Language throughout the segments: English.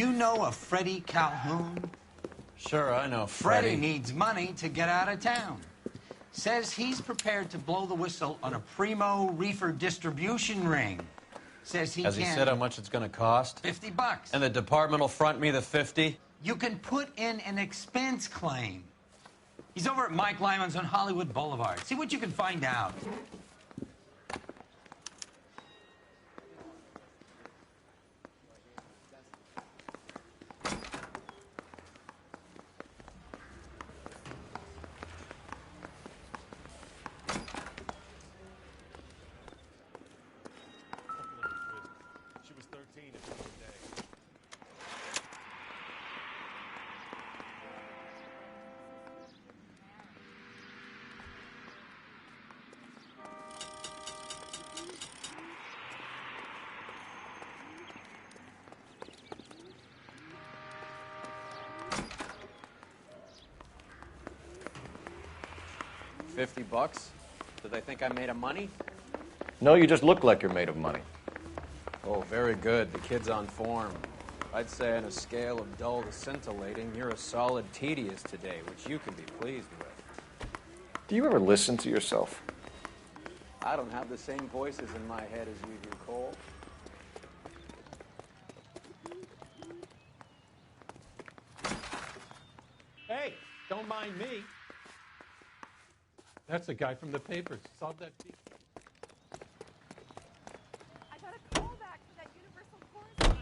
You know a Freddie Calhoun? Sure, I know Freddie needs money to get out of town. Says he's prepared to blow the whistle on a primo reefer distribution ring. Says he Has he said how much it's going to cost? $50. And the department will front me the 50? You can put in an expense claim. He's over at Mike Lyman's on Hollywood Boulevard. See what you can find out. She was 13 at the end of the day. $50? Do they think I'm made of money? No, you just look like you're made of money. Oh, very good. The kid's on form. I'd say on a scale of dull to scintillating, you're a solid tedious today, which you can be pleased with. Do you ever listen to yourself? I don't have the same voices in my head as you do, Cole. Hey, don't mind me. That's the guy from the papers. Solve that thief. I got a call back for that Universal Chorus.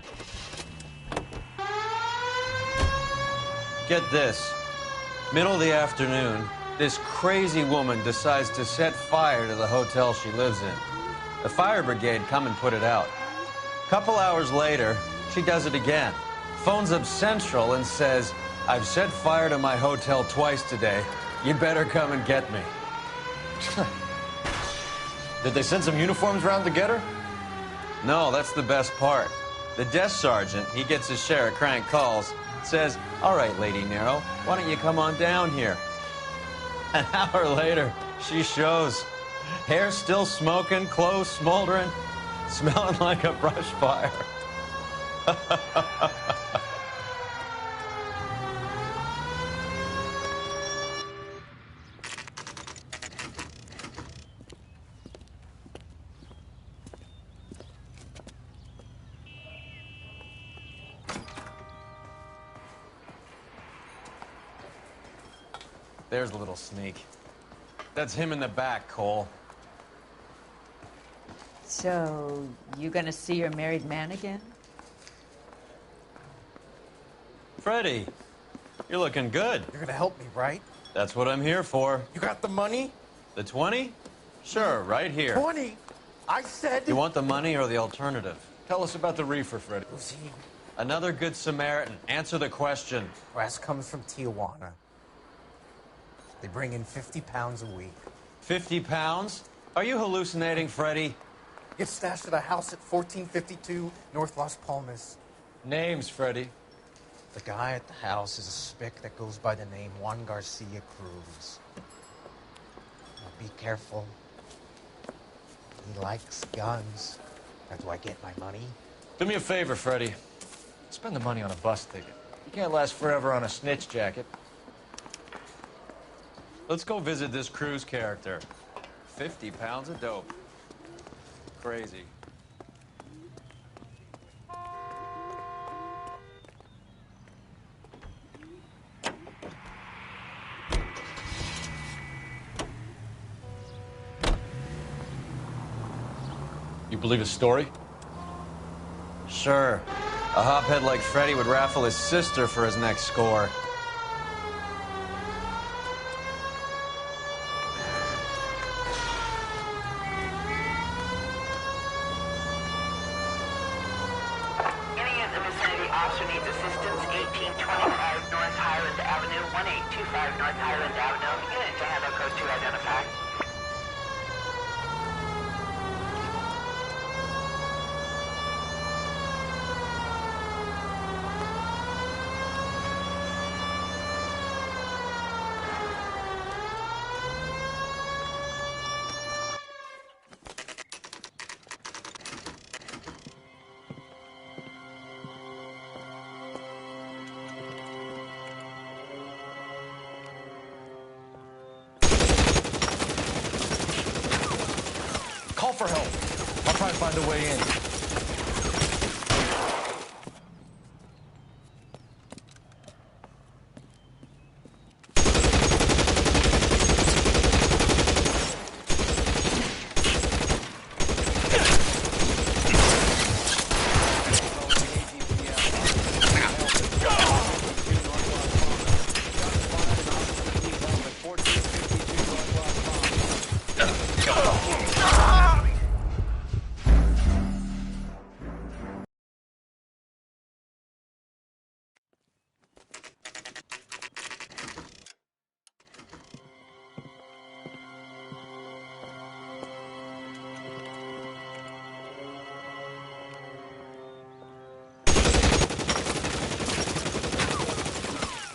Get this. Middle of the afternoon, this crazy woman decides to set fire to the hotel she lives in. The fire brigade come and put it out. Couple hours later, she does it again. Phones up Central and says, "I've set fire to my hotel twice today. You better come and get me." Did they send some uniforms around to get her? No, that's the best part. The desk sergeant, he gets his share of crank calls, says, "All right, Lady Nero, why don't you come on down here?" An hour later, she shows. Hair still smoking, clothes smoldering, smelling like a brush fire. There's a little sneak. That's him in the back, Cole. So, you gonna see your married man again? Freddie, you're looking good. You're gonna help me, right? That's what I'm here for. You got the money? The 20? Sure, right here. 20? I said... You want the money or the alternative? Tell us about the reefer, Freddie. Who's he? Another good Samaritan. Answer the question. Grass comes from Tijuana. They bring in 50 pounds a week. 50 pounds? Are you hallucinating, Freddie? Gets stashed at a house at 1452 North Las Palmas. Names, Freddie. The guy at the house is a spick that goes by the name Juan Garcia Cruz. Now be careful. He likes guns. That's why I get my money. Do me a favor, Freddie. Spend the money on a bus ticket. You can't last forever on a snitch jacket. Let's go visit this Cruz character. 50 pounds of dope. Crazy. You believe his story? Sure. A hophead like Freddie would raffle his sister for his next score. Any in the vicinity officer needs assistance, 1825 North Highland Avenue, 1825 North Highland Avenue. Unit to handle code 2 identified. for help. I'll try and find a way in.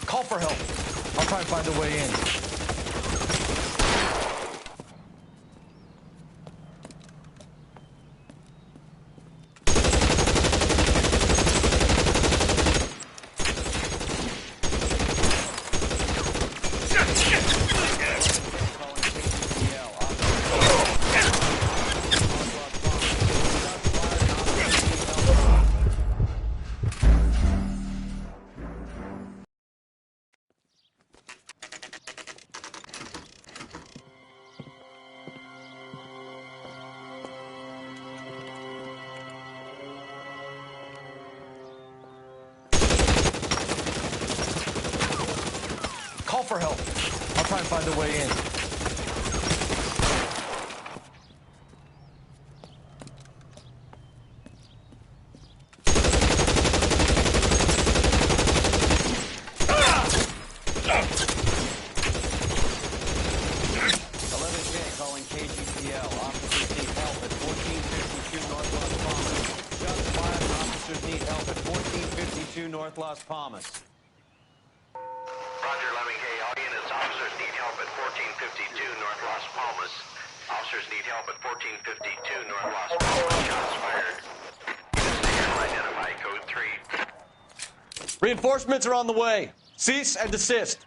Call for help. I'll try and find a way in. Call for help. I'll try and find a way in. Calling KGPL. Officers need help at 1452 North Las Palmas. Shots fired and officers need help at 1452 North Las Palmas. Roger, Lemming. Hey, all units, officers need help at 1452 North Las Palmas. Officers need help at 1452 North Las Palmas. Shots fired. Identify code 3. Reinforcements are on the way. Cease and desist.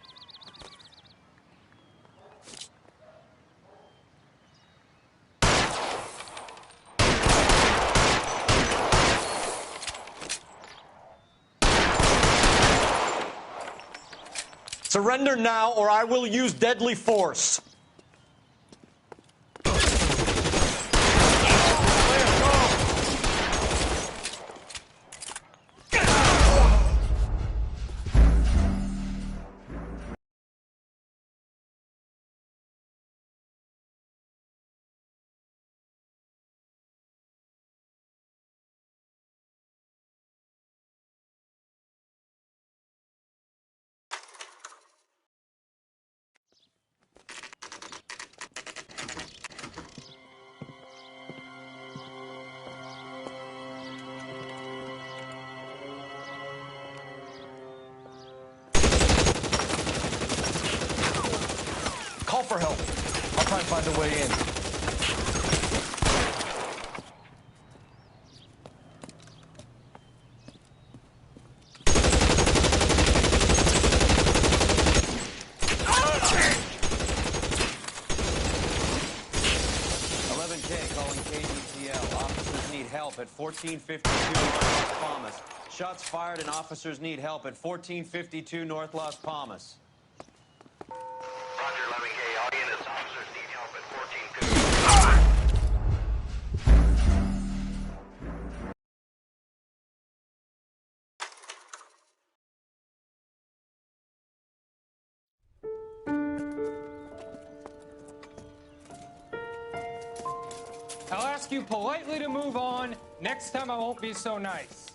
Surrender now, or I will use deadly force. Call for help. I'll try and find a way in. Calling KGPL. Officers need help at 1452 North Las Palmas. Shots fired and officers need help at 1452 North Las Palmas. Roger, Lemming. Hey, all units, officers need help at 1452. I'll ask you politely to move on. Next time I won't be so nice.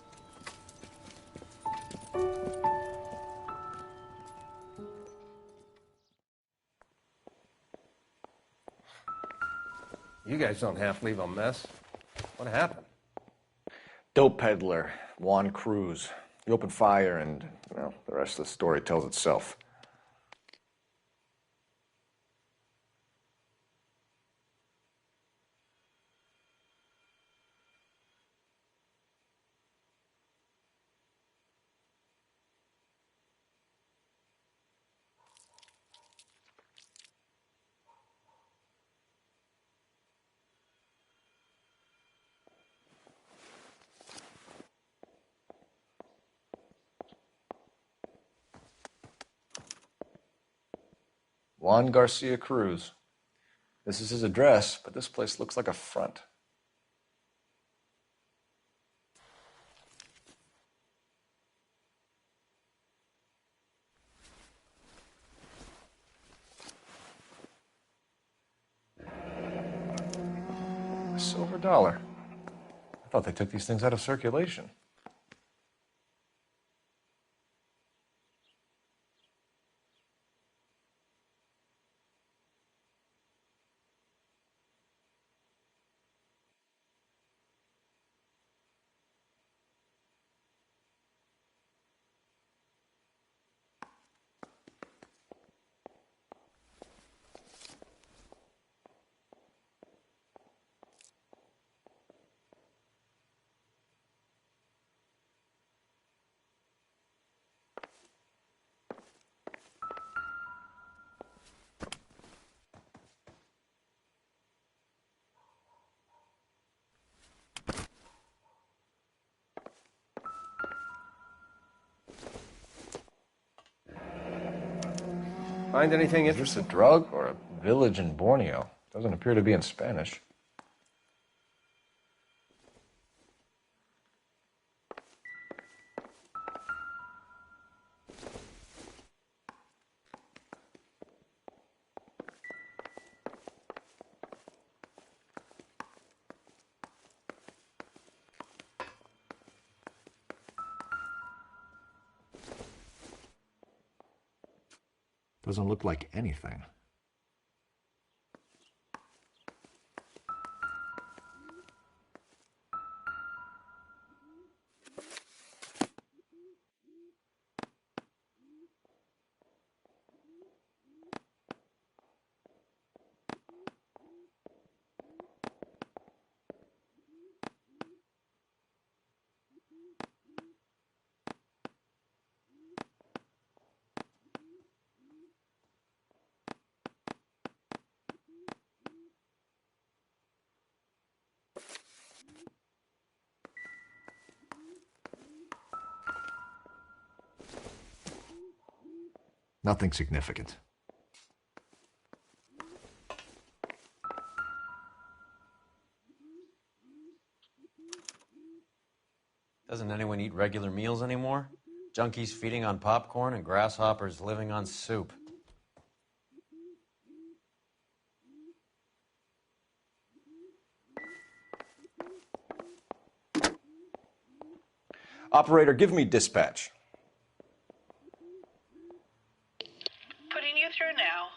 You guys don't have to leave a mess. What happened? Dope peddler, Juan Cruz. He opened fire and, well, the rest of the story tells itself. Juan Garcia Cruz. This is his address, but this place looks like a front. A silver dollar. I thought they took these things out of circulation. Find anything Is this a drug or a village in Borneo? Doesn't appear to be in Spanish. Doesn't look like anything. Nothing significant. Doesn't anyone eat regular meals anymore? Junkies feeding on popcorn and grasshoppers living on soup. Operator, give me dispatch. Putting you through now.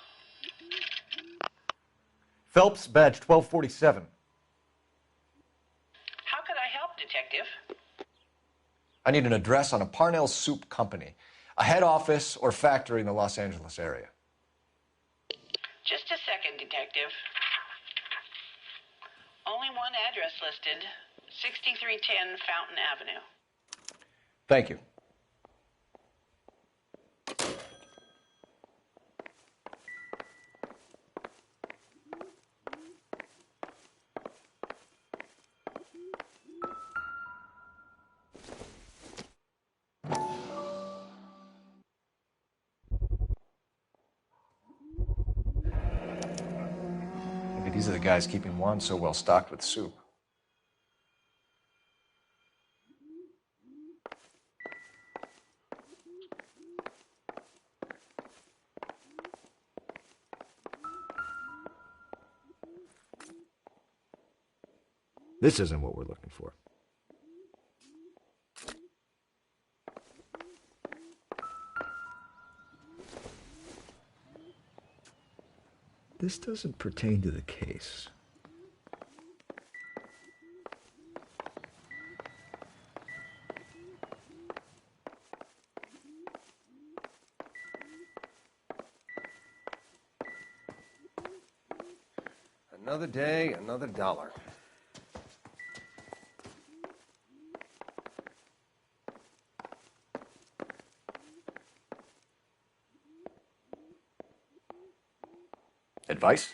Phelps, badge 1247. How could I help, Detective? I need an address on a Parnell Soup Company, a head office or factory in the Los Angeles area. Just a second, Detective. Only one address listed, 6310 Fountain Avenue. Thank you. Maybe these are the guys keeping Juan so well stocked with soup. This isn't what we're looking for. This doesn't pertain to the case. Another day, another dollar. Advice?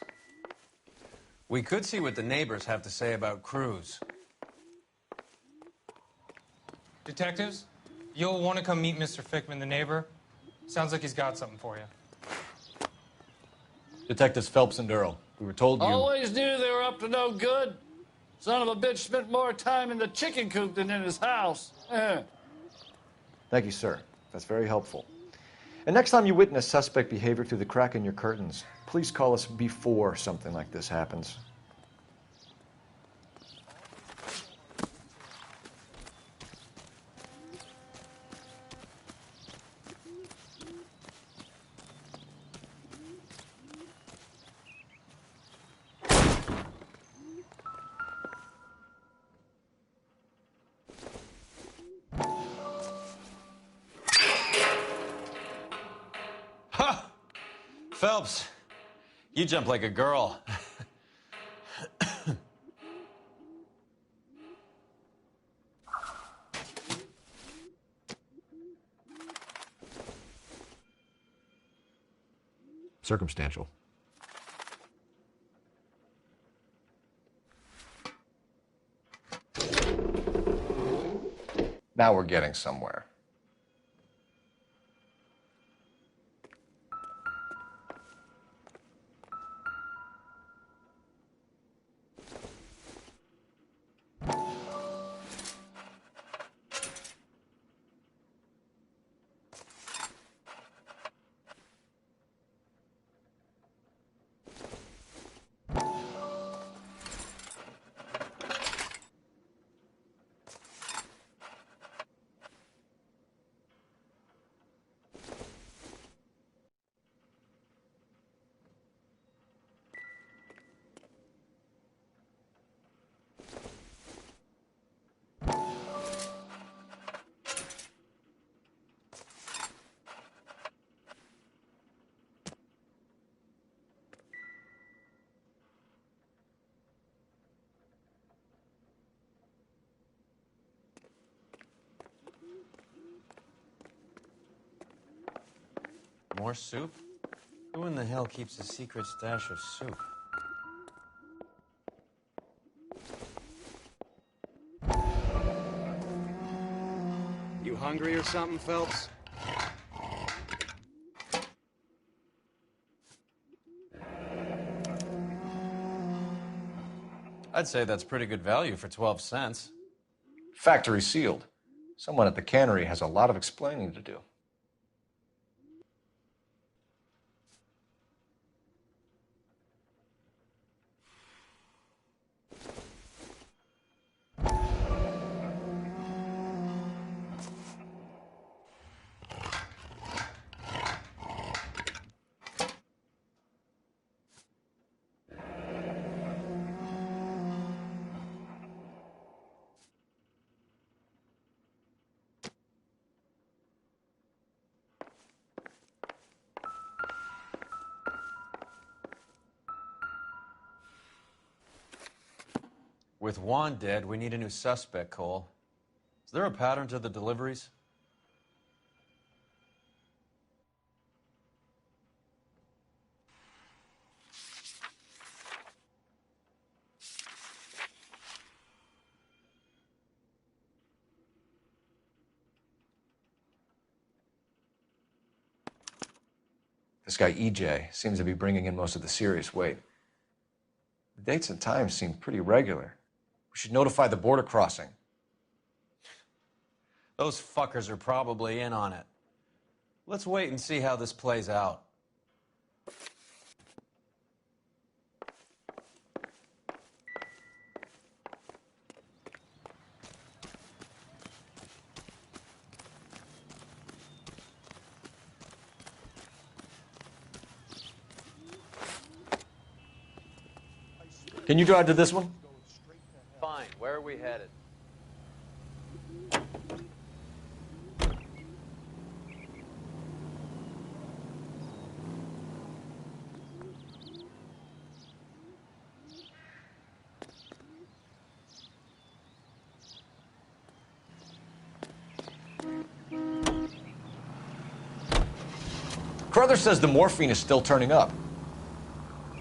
We could see what the neighbors have to say about Cruz. Detectives, you'll want to come meet Mr. Fickman, the neighbor. Sounds like he's got something for you. Detectives Phelps and Earl. We were told you... Always knew they were up to no good. Son of a bitch spent more time in the chicken coop than in his house. Thank you, sir. That's very helpful. And next time you witness suspect behavior through the crack in your curtains, please call us before something like this happens. Phelps, you jump like a girl. Circumstantial. Now we're getting somewhere. More soup? Who in the hell keeps a secret stash of soup? You hungry or something, Phelps? I'd say that's pretty good value for 12 cents. Factory sealed. Someone at the cannery has a lot of explaining to do. With Juan dead, we need a new suspect, Cole. Is there a pattern to the deliveries? This guy, EJ, seems to be bringing in most of the serious weight. The dates and times seem pretty regular. We should notify the border crossing. Those fuckers are probably in on it. Let's wait and see how this plays out. Can you drive to this one? Fine. Where are we headed? Carruthers says the morphine is still turning up.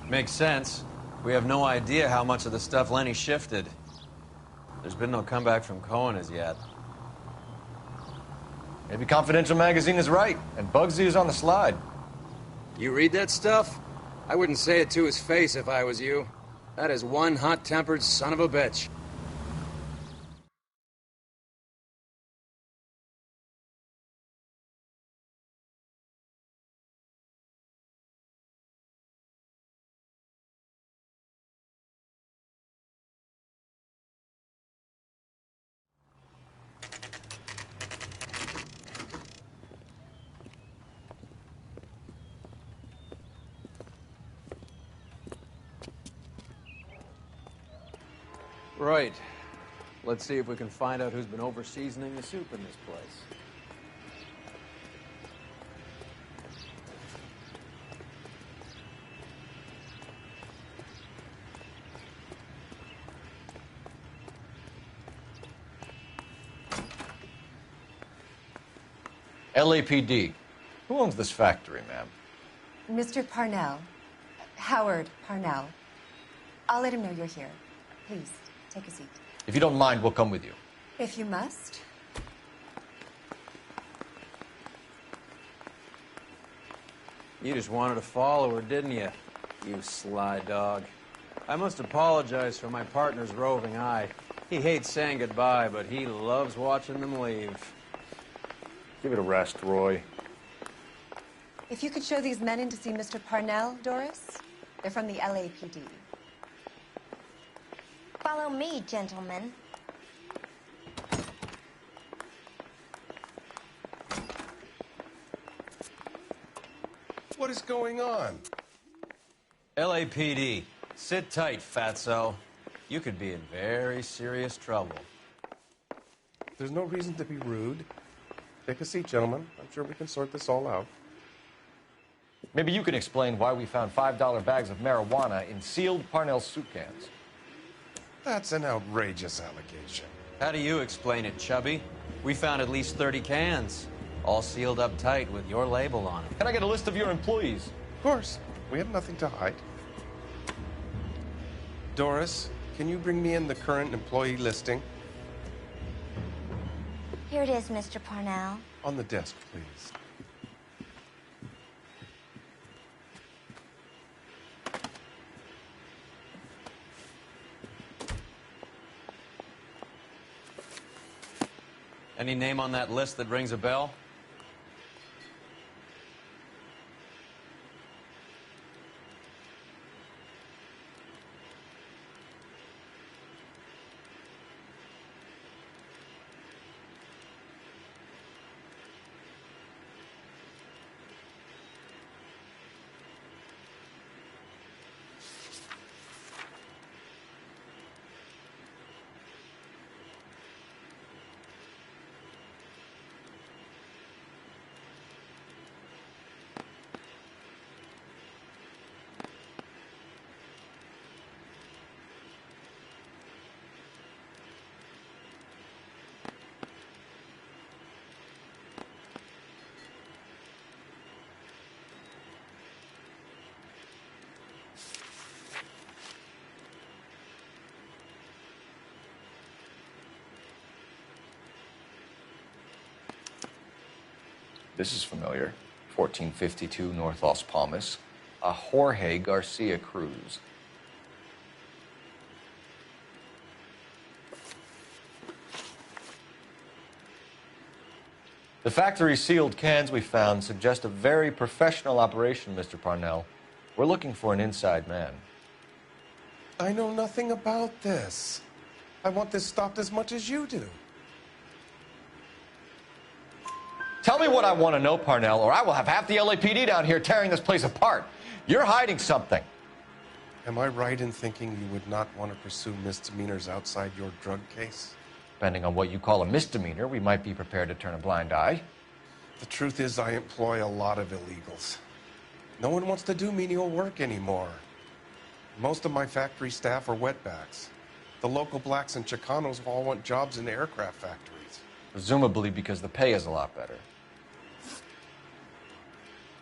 Makes sense. We have no idea how much of the stuff Lenny shifted. There's been no comeback from Cohen as yet. Maybe Confidential magazine is right, and Bugsy is on the slide. You read that stuff? I wouldn't say it to his face if I was you. That is one hot-tempered son of a bitch. Right. Let's see if we can find out who's been over-seasoning the soup in this place. LAPD. Who owns this factory, ma'am? Mr. Parnell. Howard Parnell. I'll let him know you're here. Please, take a seat. If you don't mind, we'll come with you. If you must. You just wanted to follow her, didn't you? You sly dog. I must apologize for my partner's roving eye. He hates saying goodbye, but he loves watching them leave. Give it a rest, Roy. If you could show these men in to see Mr. Parnell, Doris. They're from the LAPD. Follow me, gentlemen. What is going on? LAPD, sit tight, fatso. You could be in very serious trouble. There's no reason to be rude. Take a seat, gentlemen. I'm sure we can sort this all out. Maybe you can explain why we found $5 bags of marijuana in sealed Parnell soup cans. That's an outrageous allegation. How do you explain it, Chubby? We found at least 30 cans, all sealed up tight with your label on them. Can I get a list of your employees? Of course. We have nothing to hide. Doris, can you bring me in the current employee listing? Here it is, Mr. Parnell. On the desk, please. Any name on that list that rings a bell? This is familiar. 1452 North Las Palmas. A Jorge Garcia Cruz. The factory sealed cans we found suggest a very professional operation, Mr. Parnell. We're looking for an inside man. I know nothing about this. I want this stopped as much as you do. Tell me what I want to know, Parnell, or I will have half the LAPD down here tearing this place apart. You're hiding something. Am I right in thinking you would not want to pursue misdemeanors outside your drug case? Depending on what you call a misdemeanor, we might be prepared to turn a blind eye. The truth is, I employ a lot of illegals. No one wants to do menial work anymore. Most of my factory staff are wetbacks. The local blacks and Chicanos all want jobs in aircraft factories. Presumably because the pay is a lot better.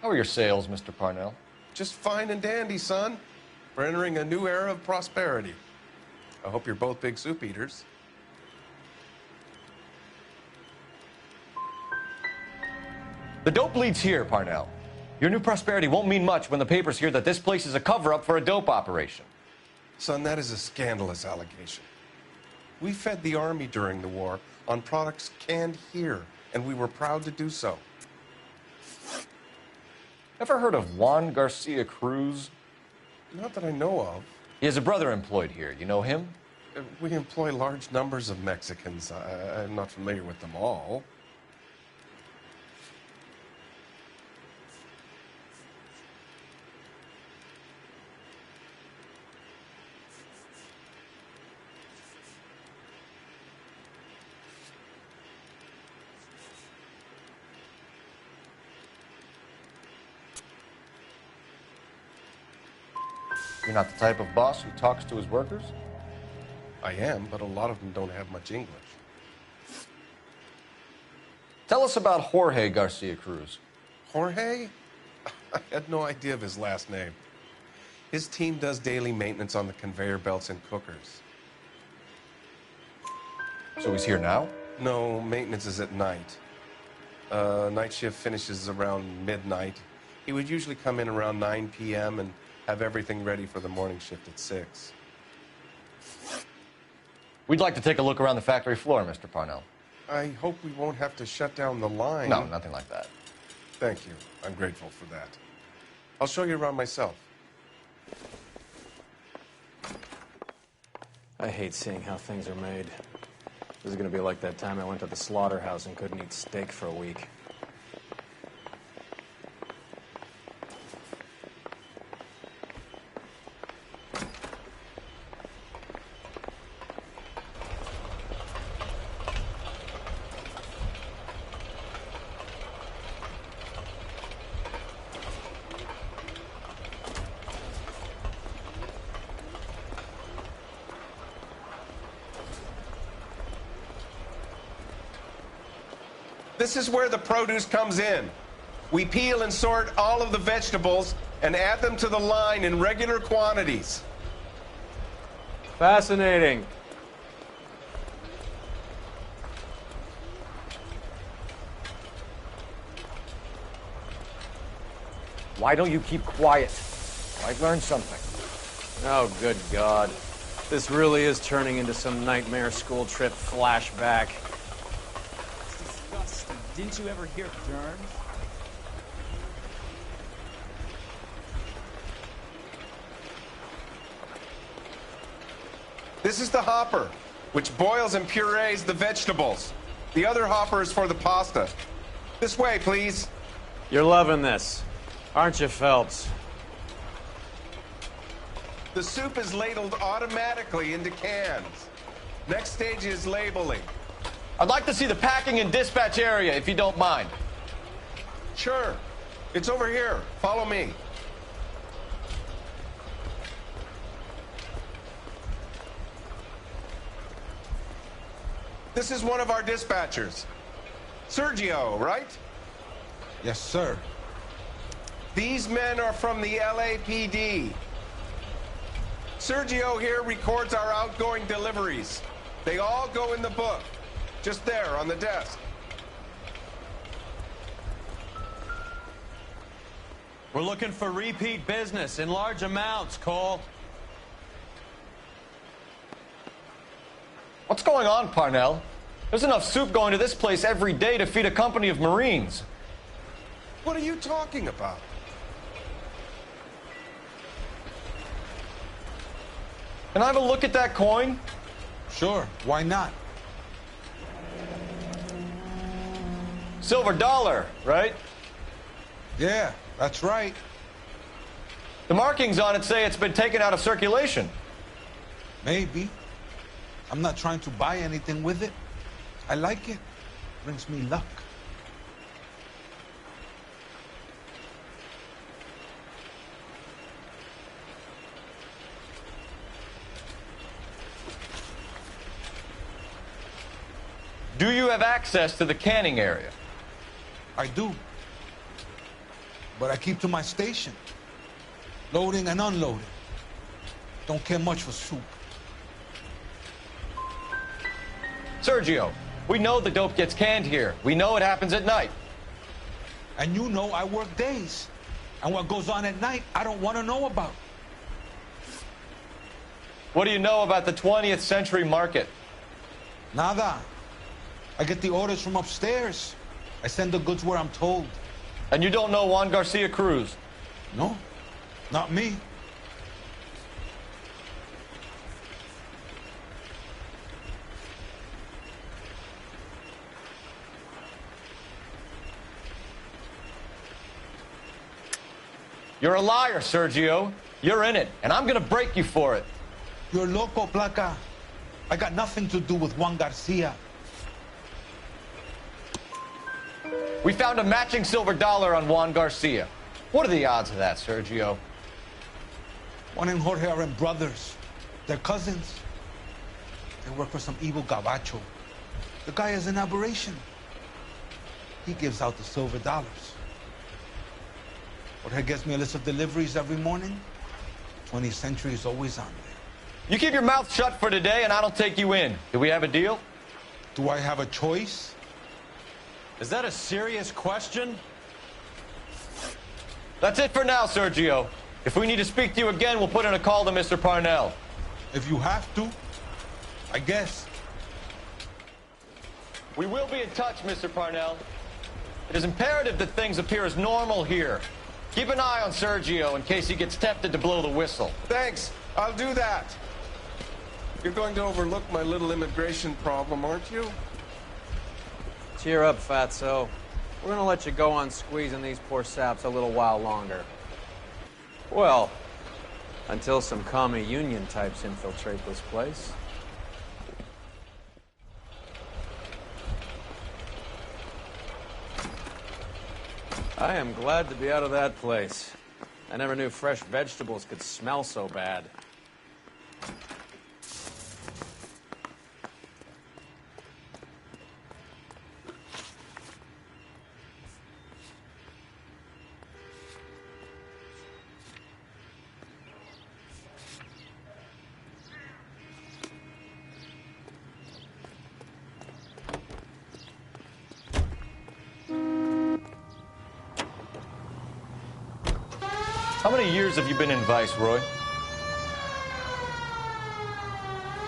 How are your sales, Mr. Parnell? Just fine and dandy, son. We're entering a new era of prosperity. I hope you're both big soup eaters. The dope leads here, Parnell. Your new prosperity won't mean much when the papers hear that this place is a cover-up for a dope operation. Son, that is a scandalous allegation. We fed the Army during the war on products canned here, and we were proud to do so. Ever heard of Juan Garcia Cruz? Not that I know of. He has a brother employed here. You know him? We employ large numbers of Mexicans. I'm not familiar with them all. You're not the type of boss who talks to his workers? I am, but a lot of them don't have much English. Tell us about Jorge Garcia Cruz. Jorge? I had no idea of his last name. His team does daily maintenance on the conveyor belts and cookers. So he's here now? No, maintenance is at night. Night shift finishes around midnight. He would usually come in around 9 p.m. and have everything ready for the morning shift at 6. We'd like to take a look around the factory floor, Mr. Parnell. I hope we won't have to shut down the line. No, nothing like that. Thank you. I'm grateful for that. I'll show you around myself. I hate seeing how things are made. This is going to be like that time I went to the slaughterhouse and couldn't eat steak for a week. This is where the produce comes in. We peel and sort all of the vegetables and add them to the line in regular quantities. Fascinating. Why don't you keep quiet? I've learned something. Oh, good God. This really is turning into some nightmare school trip flashback. Didn't you ever hear germs? This is the hopper, which boils and purees the vegetables. The other hopper is for the pasta. This way, please. You're loving this, aren't you, Phelps? The soup is ladled automatically into cans. Next stage is labeling. I'd like to see the packing and dispatch area, if you don't mind. Sure. It's over here. Follow me. This is one of our dispatchers. Sergio, right? Yes, sir. These men are from the LAPD. Sergio here records our outgoing deliveries. They all go in the book. Just there, on the desk. We're looking for repeat business in large amounts, Cole. What's going on, Parnell? There's enough soup going to this place every day to feed a company of Marines. What are you talking about? Can I have a look at that coin? Sure, why not? Silver dollar, right? Yeah, that's right. The markings on it say it's been taken out of circulation. Maybe. I'm not trying to buy anything with it. I like it. Brings me luck. Do you have access to the canning area? I do. But I keep to my station. Loading and unloading. Don't care much for soup. Sergio, we know the dope gets canned here. We know it happens at night. And you know I work days. And what goes on at night, I don't want to know about. What do you know about the 20th century market? Nada. I get the orders from upstairs. I send the goods where I'm told. And you don't know Juan Garcia Cruz? No, not me. You're a liar, Sergio. You're in it, and I'm gonna break you for it. You're loco, Placa. I got nothing to do with Juan Garcia. We found a matching silver dollar on Juan Garcia. What are the odds of that, Sergio? Juan and Jorge are brothers. They're cousins. They work for some evil gabacho. The guy is an aberration. He gives out the silver dollars. Jorge gets me a list of deliveries every morning. 20th century is always on there. You keep your mouth shut for today, and I don't take you in. Do we have a deal? Do I have a choice? Is that a serious question? That's it for now, Sergio. If we need to speak to you again, we'll put in a call to Mr. Parnell. If you have to, I guess. We will be in touch, Mr. Parnell. It is imperative that things appear as normal here. Keep an eye on Sergio in case he gets tempted to blow the whistle. Thanks. I'll do that. You're going to overlook my little immigration problem, aren't you? Cheer up, Fatso. We're gonna let you go on squeezing these poor saps a little while longer. Well, until some commie union types infiltrate this place. I am glad to be out of that place. I never knew fresh vegetables could smell so bad. How many years have you been in Vice, Roy?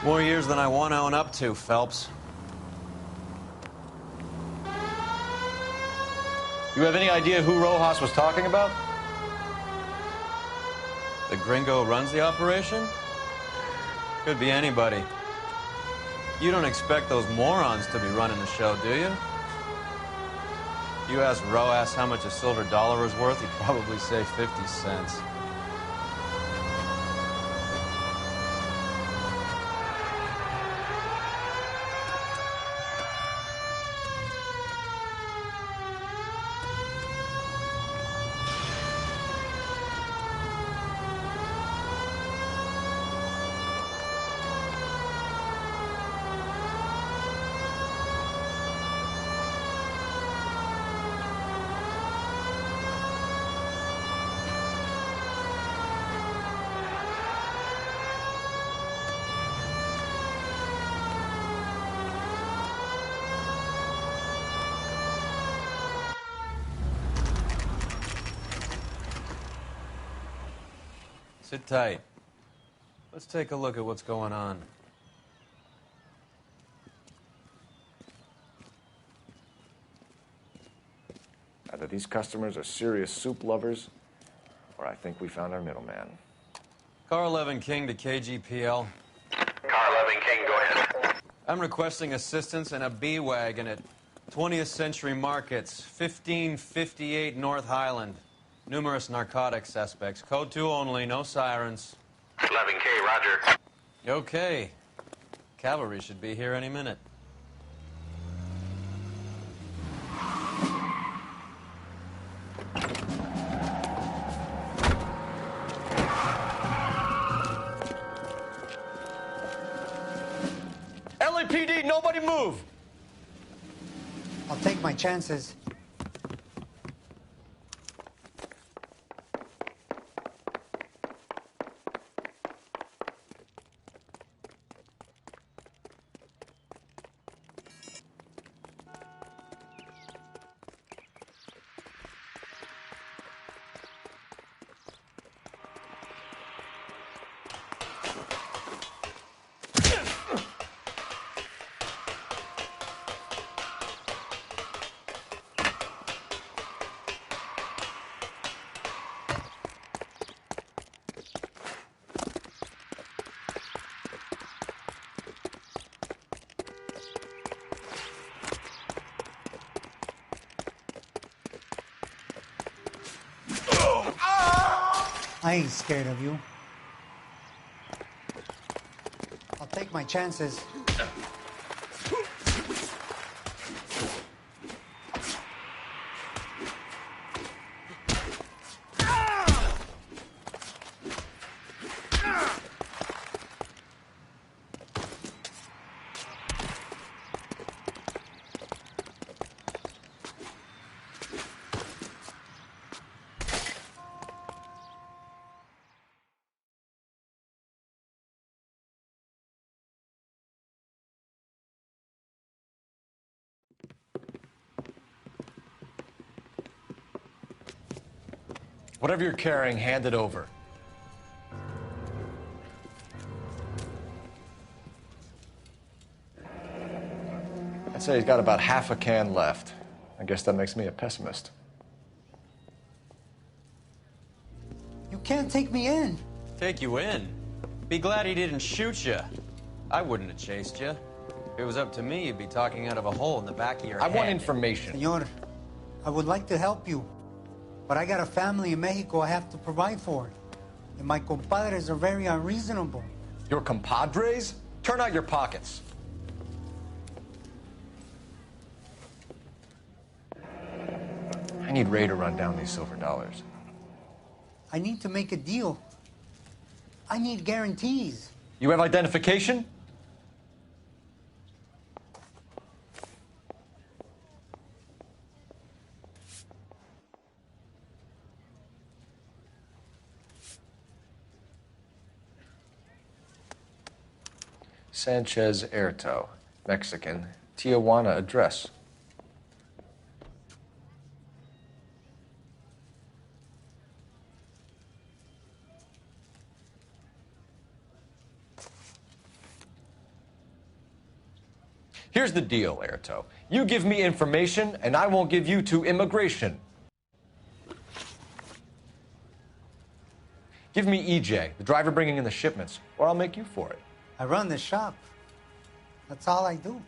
More years than I want to own up to, Phelps. You have any idea who Rojas was talking about? The gringo runs the operation? Could be anybody. You don't expect those morons to be running the show, do you? If you ask Rojas how much a silver dollar is worth, he'd probably say 50 cents. Sit tight. Let's take a look at what's going on. Either these customers are serious soup lovers, or I think we found our middleman. Car 11 King to KGPL. Car 11 King, go ahead. I'm requesting assistance in a B-Wagon at 20th Century Markets, 1558 North Highland. Numerous narcotic suspects. Code 2 only, no sirens. 11K, roger. Okay. Cavalry should be here any minute. LAPD, nobody move! I'll take my chances. I ain't scared of you. I'll take my chances. Whatever you're carrying, hand it over. I'd say he's got about half a can left. I guess that makes me a pessimist. You can't take me in. Take you in? Be glad he didn't shoot you. I wouldn't have chased you. If it was up to me, you'd be talking out of a hole in the back of your head. I want information. Senor, I would like to help you, but I got a family in Mexico I have to provide for. And my compadres are very unreasonable. Your compadres? Turn out your pockets. I need Ray to run down these silver dollars. I need to make a deal. I need guarantees. You have identification? Sanchez Erto, Mexican, Tijuana address. Here's the deal, Erto. You give me information, and I won't give you to immigration. Give me EJ, the driver bringing in the shipments, or I'll make you for it. I run the shop. That's all I do.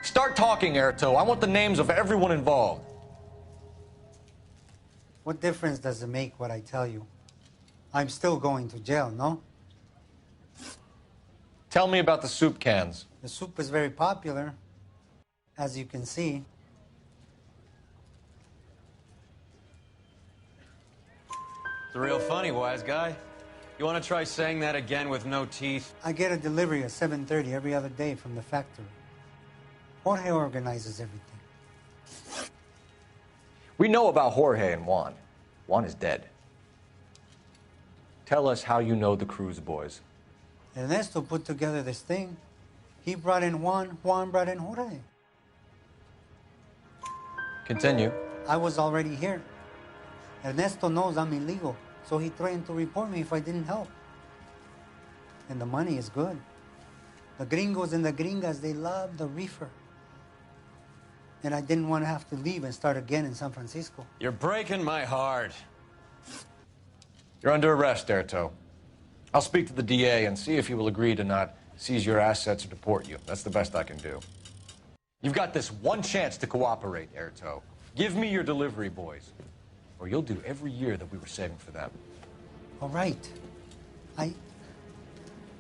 Start talking, Erto. I want the names of everyone involved. What difference does it make what I tell you? I'm still going to jail, no? Tell me about the soup cans. The soup is very popular, as you can see. It's real funny, wise guy. You want to try saying that again with no teeth? I get a delivery at 7:30 every other day from the factory. Jorge organizes everything. We know about Jorge and Juan. Juan is dead. Tell us how you know the Cruz boys. Ernesto put together this thing. He brought in Juan, Juan brought in Jorge. Continue. I was already here. Ernesto knows I'm illegal, so he threatened to report me if I didn't help. And the money is good. The gringos and the gringas, they love the reefer. And I didn't want to have to leave and start again in San Francisco. You're breaking my heart. You're under arrest, Erto. I'll speak to the DA and see if he will agree to not seize your assets or deport you. That's the best I can do. You've got this one chance to cooperate, Erto. Give me your delivery boys, or you'll do every year that we were saving for them. All right.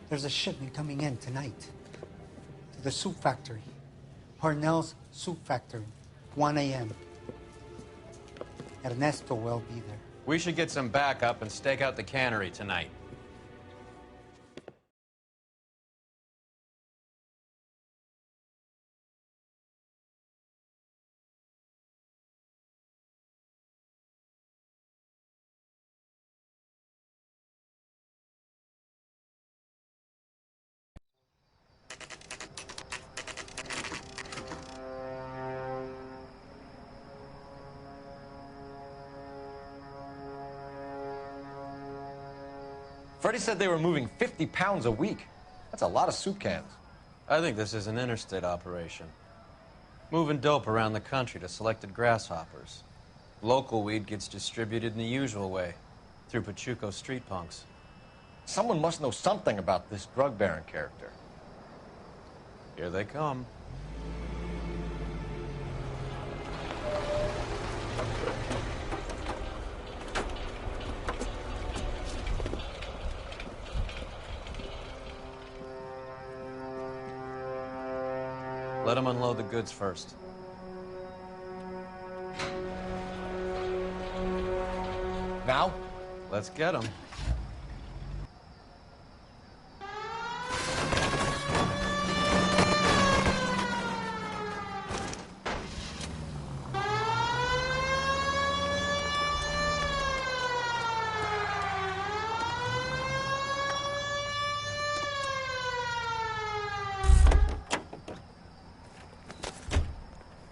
There's a shipment coming in tonight to the soup factory. Parnell's Soup Factory, 1 a.m. Ernesto will be there. We should get some backup and stake out the cannery tonight. Freddie said they were moving 50 pounds a week. That's a lot of soup cans. I think this is an interstate operation. Moving dope around the country to selected grasshoppers. Local weed gets distributed in the usual way, through Pachuco street punks. Someone must know something about this drug baron character. Here they come. Let them unload the goods first. Now? Let's get them.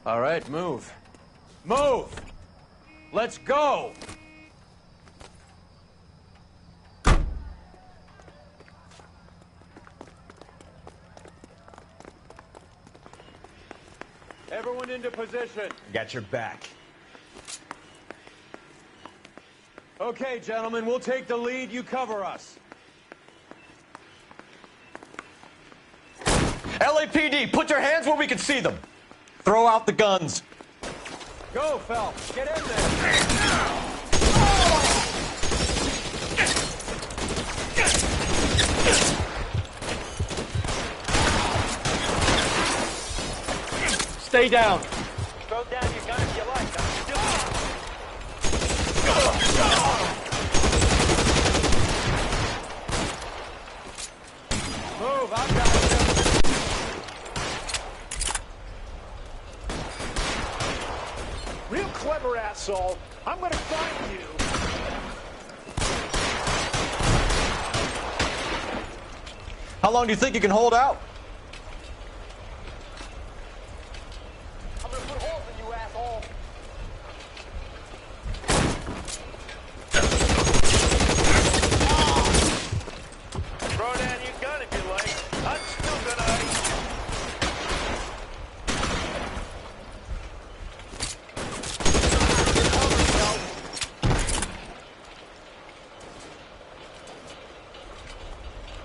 All right, move. Move! Let's go! Everyone into position. Got your back. Okay, gentlemen, we'll take the lead. You cover us. LAPD, put your hands where we can see them. Throw out the guns. Go, Phelps. Get in there. Stay down. Throw down your gun if you like. I'm still... Move, I've got it. Real clever, asshole. I'm gonna find you. How long do you think you can hold out? I'm gonna put holes in you, asshole. Throw down your gun if you like. I'm still gonna...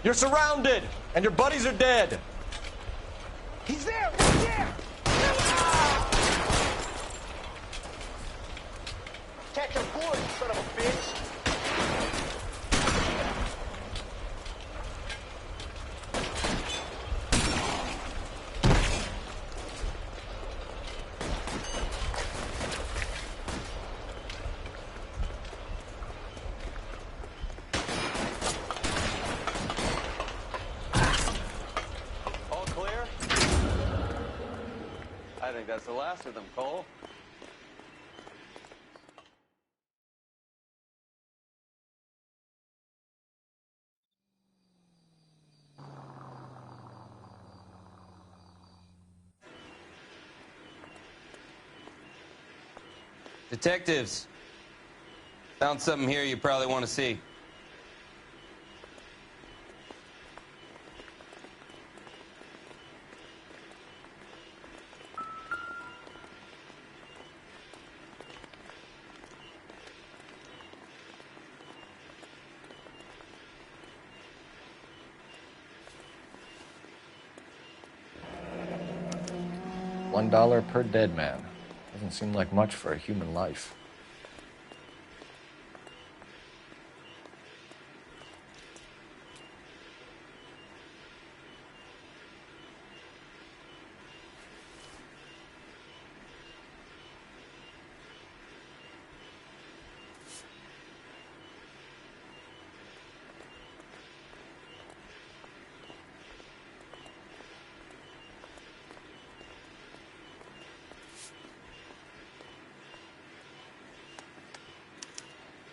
You're surrounded, and your buddies are dead. He's there! He's there! Catch a bullet, you son of a bitch! All clear? I think that's the last of them, Cole. Detectives, found something here you probably want to see. $1 per dead man. Doesn't seem like much for a human life.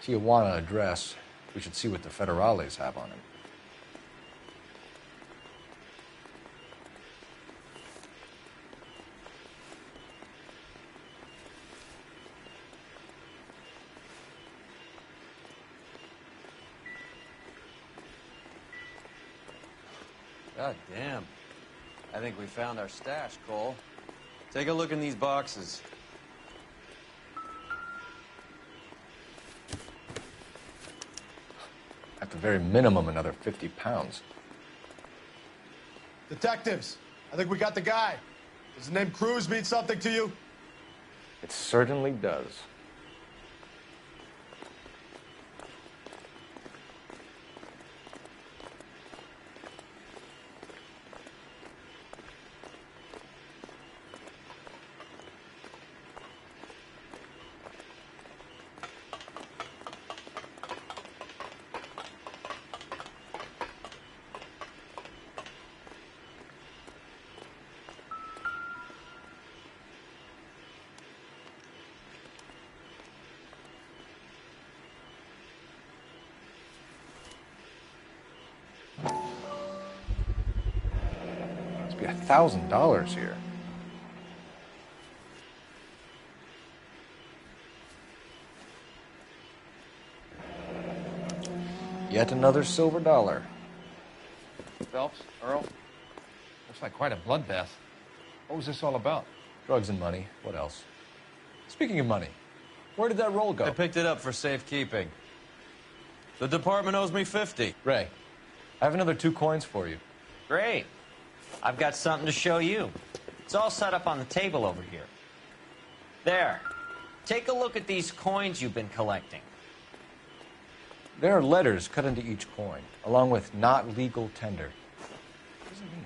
Tijuana address. We should see what the federales have on him. God damn. I think we found our stash, Cole. Take a look in these boxes. At the very minimum, another 50 pounds. Detectives, I think we got the guy. Does the name Cruz mean something to you? It certainly does. $1,000 here. Yet another silver dollar. Phelps, Earl, looks like quite a bloodbath. What was this all about? Drugs and money. What else? Speaking of money, where did that roll go? I picked it up for safekeeping. The department owes me 50. Ray, I have another 2 coins for you. Great. I've got something to show you. It's all set up on the table over here. There. Take a look at these coins you've been collecting. There are letters cut into each coin, along with not legal tender. What does it mean?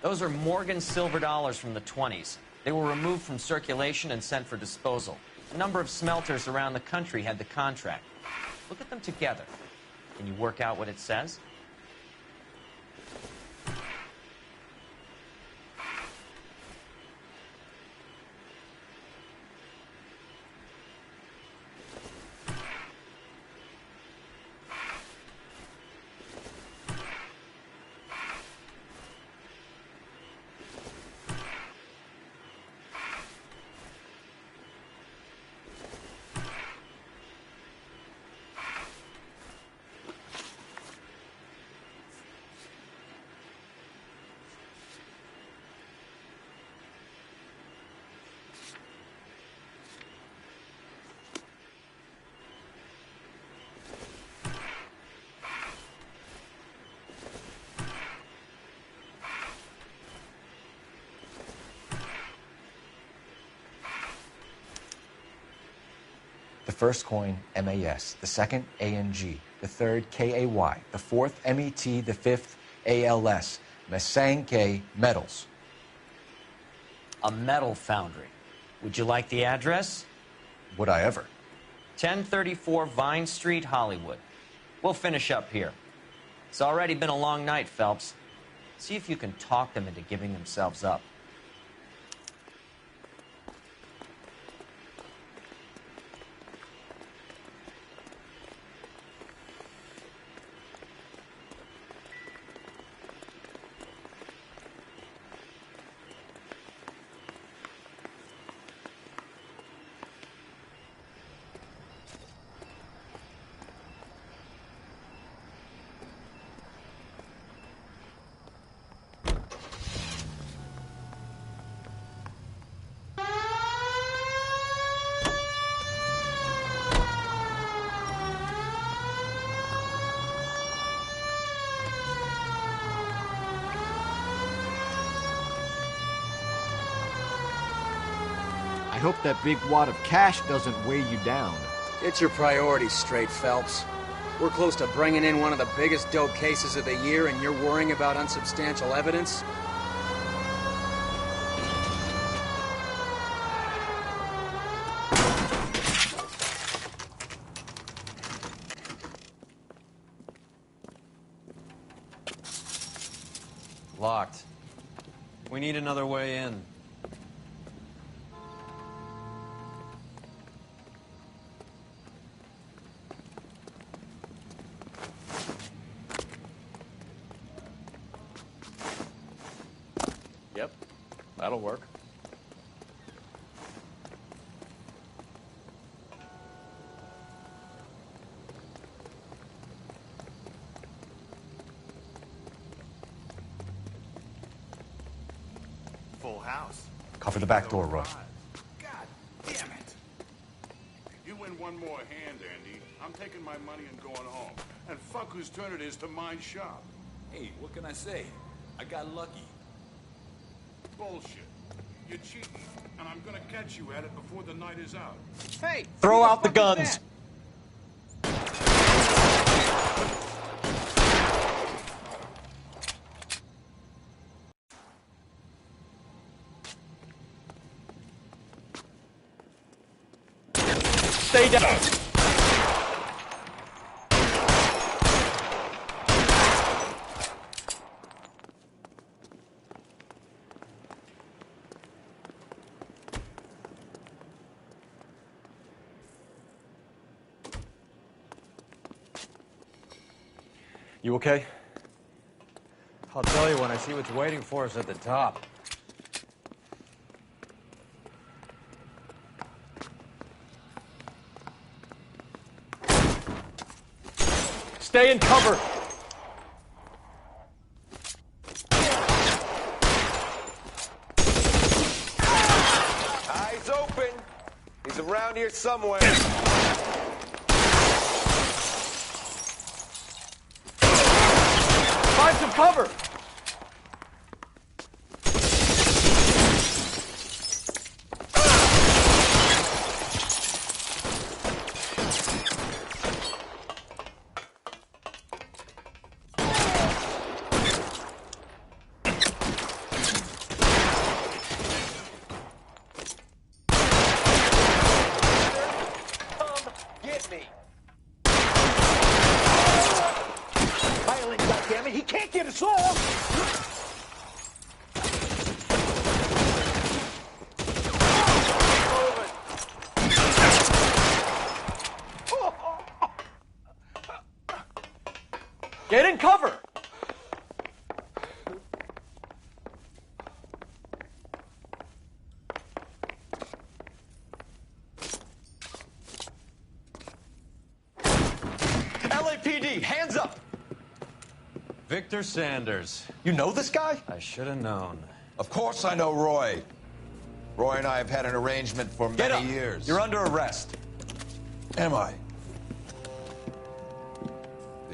Those are Morgan silver dollars from the 20s. They were removed from circulation and sent for disposal. A number of smelters around the country had the contract. Look at them together. Can you work out what it says? The first coin, MAS. The second, ANG. The third, KAY. The fourth, MET. The fifth, ALS. Masanke Metals. A metal foundry. Would you like the address? Would I ever? 1034 Vine Street, Hollywood. We'll finish up here. It's already been a long night, Phelps. See if you can talk them into giving themselves up. I hope that big wad of cash doesn't weigh you down. Get your priorities straight, Phelps. We're close to bringing in one of the biggest dope cases of the year, and you're worrying about unsubstantial evidence? Locked. We need another way in. Yep, that'll work. Full house. Cover the back door, Roy. God damn it. You win one more hand, Andy. I'm taking my money and going home. And fuck whose turn it is to mind shop. Hey, what can I say? I got lucky. Bullshit. You're cheating, and I'm gonna catch you at it before the night is out. Hey! Throw out the guns! Stay down! You okay? I'll tell you when I see what's waiting for us at the top. Stay in cover! Eyes open. He's around here somewhere. Find some cover! He can't get us all! Get in cover! LAPD, hands up! Victor Sanders. You know this guy? I should have known. Of course I know Roy. Roy and I have had an arrangement for Get many up. years. You're under arrest. Am I?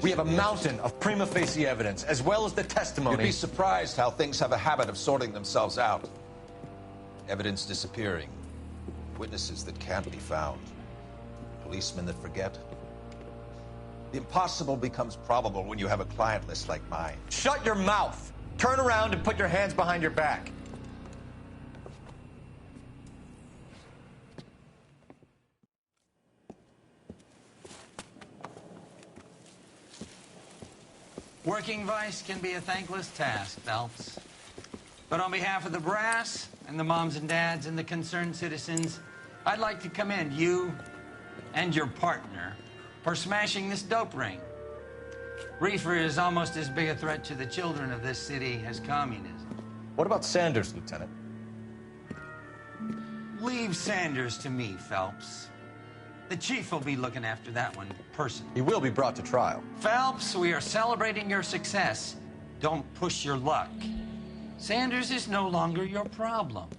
We have a mountain of prima facie evidence, as well as the testimony. You'd be surprised how things have a habit of sorting themselves out. Evidence disappearing. Witnesses that can't be found. Policemen that forget. The impossible becomes probable when you have a client list like mine. Shut your mouth! Turn around and put your hands behind your back. Working vice can be a thankless task, Phelps. But on behalf of the brass and the moms and dads and the concerned citizens, I'd like to commend you and your partner for smashing this dope ring. Reefer is almost as big a threat to the children of this city as communism. What about Sanders, Lieutenant? Leave Sanders to me, Phelps. The chief will be looking after that one personally. He will be brought to trial. Phelps, we are celebrating your success. Don't push your luck. Sanders is no longer your problem.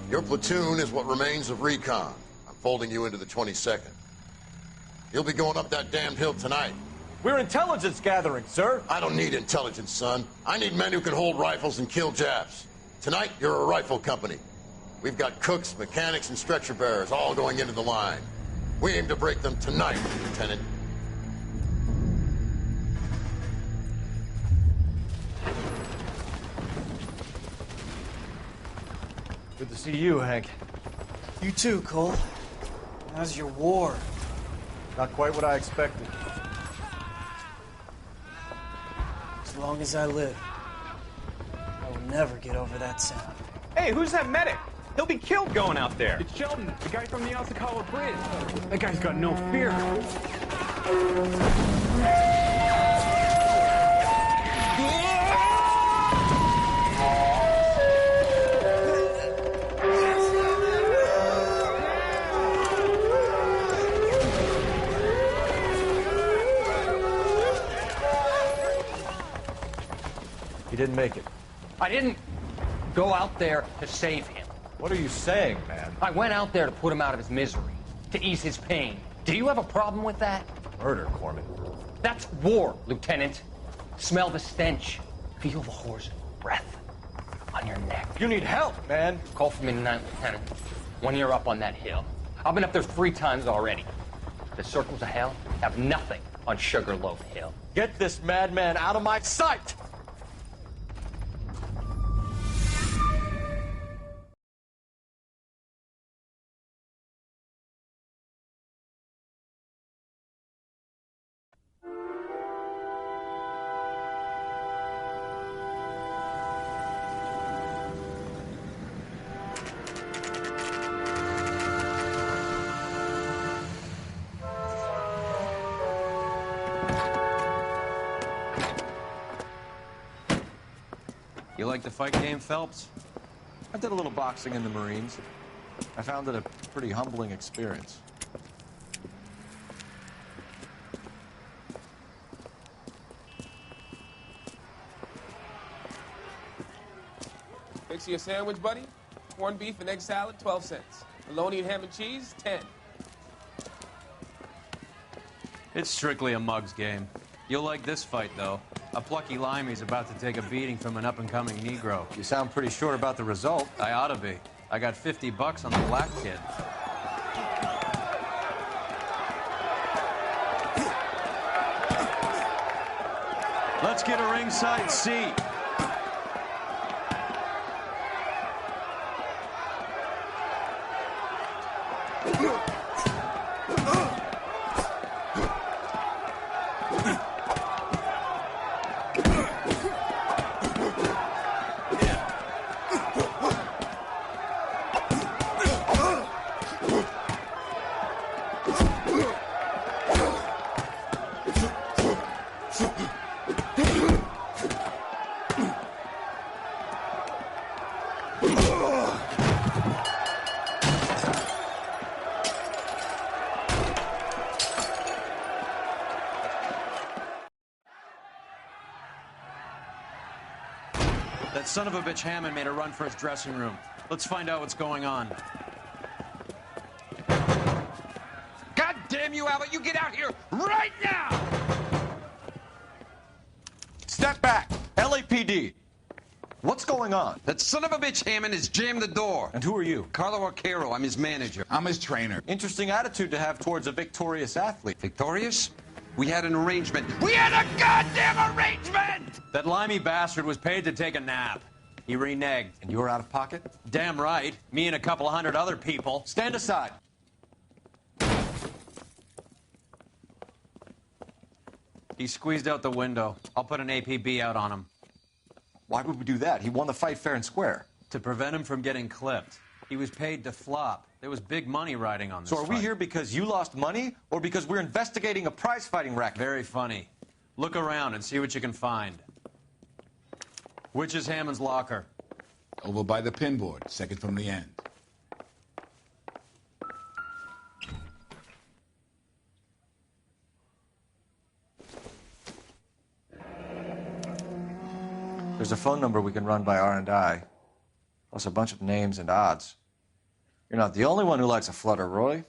Your platoon is what remains of recon. I'm folding you into the 22nd. You'll be going up that damned hill tonight. We're intelligence gathering, sir. I don't need intelligence, son. I need men who can hold rifles and kill Japs. Tonight, you're a rifle company. We've got cooks, mechanics, and stretcher bearers all going into the line. We aim to break them tonight, Lieutenant. Good to see you, Hank. You too, Cole. How's your war? Not quite what I expected. As long as I live, I will never get over that sound. Hey, who's that medic? He'll be killed going out there. It's Sheldon, the guy from the Osakawa Bridge. That guy's got no fear. He didn't make it. I didn't go out there to save him. What are you saying, man? I went out there to put him out of his misery, to ease his pain. Do you have a problem with that? Murder, Corman. That's war, Lieutenant. Smell the stench. Feel the horse's breath on your neck. You need help, man. Call for me tonight, Lieutenant. When you're up on that hill. I've been up there 3 times already. The circles of hell, have nothing on Sugarloaf Hill. Get this madman out of my sight! You like the fight game, Phelps? I did a little boxing in the Marines. I found it a pretty humbling experience. Fix you a sandwich, buddy? Corned beef and egg salad, 12 cents. Bologna and ham and cheese, 10. It's strictly a mug's game. You'll like this fight, though. A plucky limey's about to take a beating from an up-and-coming Negro. You sound pretty sure about the result. I ought to be. I got $50 on the black kid. Let's get a ringside seat. That son of a bitch Hammond made a run for his dressing room. Let's find out what's going on. God damn you, Albert! You get out here right now! Step back! LAPD! What's going on? That son of a bitch Hammond has jammed the door. And who are you? Carlo Arcaro. I'm his manager. I'm his trainer. Interesting attitude to have towards a victorious athlete. Victorious? We had an arrangement. We had a goddamn arrangement! That limey bastard was paid to take a nap. He reneged. And you were out of pocket? Damn right. Me and a couple of hundred other people. Stand aside. He squeezed out the window. I'll put an APB out on him. Why would we do that? He won the fight fair and square. To prevent him from getting clipped. He was paid to flop. There was big money riding on this So are we fight. here because you lost money or because we're investigating a prize-fighting racket? Very funny. Look around and see what you can find. Which is Hammond's locker? Over by the pinboard, second from the end. There's a phone number we can run by R&I, plus a bunch of names and odds. You're not the only one who likes a flutter, Roy.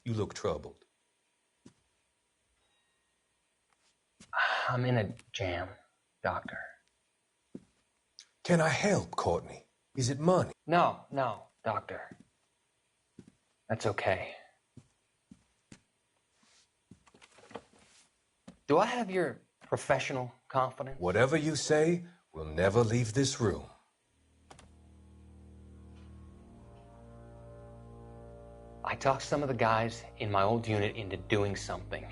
You look troubled. I'm in a jam, Doctor. Can I help, Courtney? Is it money? No, Doctor. That's okay. Do I have your professional confidence? Whatever you say, we'll never leave this room. I talked some of the guys in my old unit into doing something,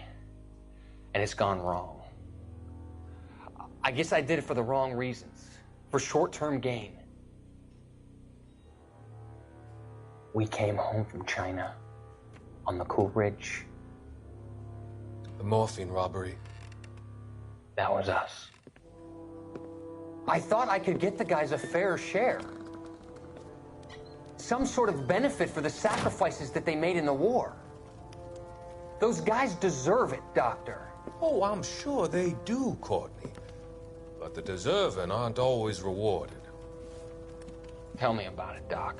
and it's gone wrong. I guess I did it for the wrong reasons, for short-term gain. We came home from China on the Cool Ridge. The morphine robbery. That was us. I thought I could get the guys a fair share. Some sort of benefit for the sacrifices that they made in the war. Those guys deserve it, Doctor. Oh, I'm sure they do, Courtney. But the deserving aren't always rewarded. Tell me about it, Doc.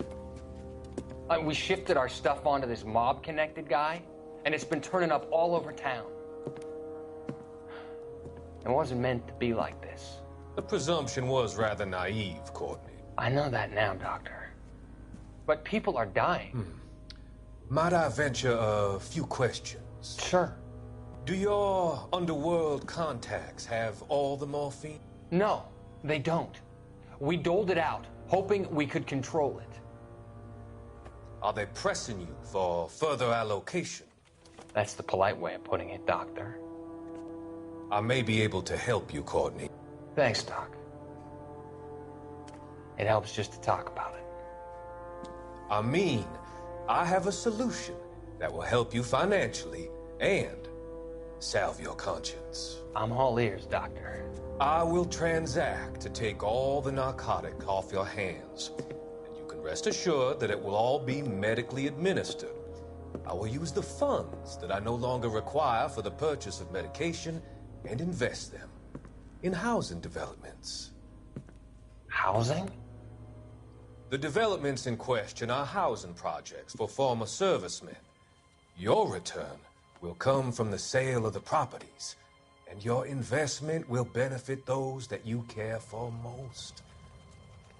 We shifted our stuff onto this mob-connected guy, and it's been turning up all over town. It wasn't meant to be like this. The presumption was rather naive, Courtney. I know that now, Doctor. But people are dying. Might I venture a few questions? Sure. Do your underworld contacts have all the morphine? No, they don't. We doled it out, hoping we could control it. Are they pressing you for further allocation? That's the polite way of putting it, Doctor. I may be able to help you, Courtney. Thanks, Doc. It helps just to talk about it. I mean, I have a solution that will help you financially and salve your conscience. I'm all ears, Doctor. I will transact to take all the narcotic off your hands, and you can rest assured that it will all be medically administered. I will use the funds that I no longer require for the purchase of medication and invest them in housing developments. Housing? The developments in question are housing projects for former servicemen. Your return will come from the sale of the properties, and your investment will benefit those that you care for most.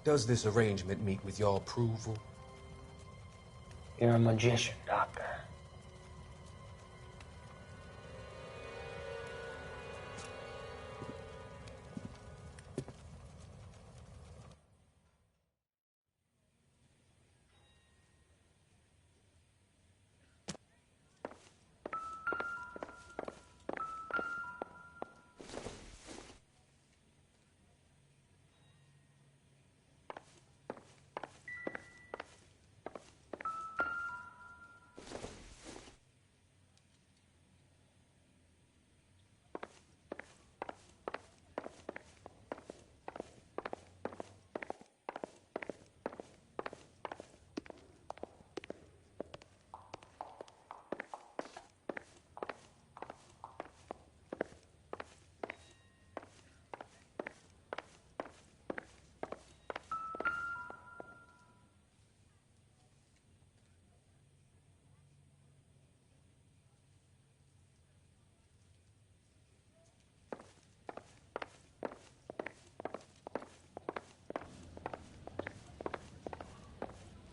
Does this arrangement meet with your approval? You're a magician, Doctor.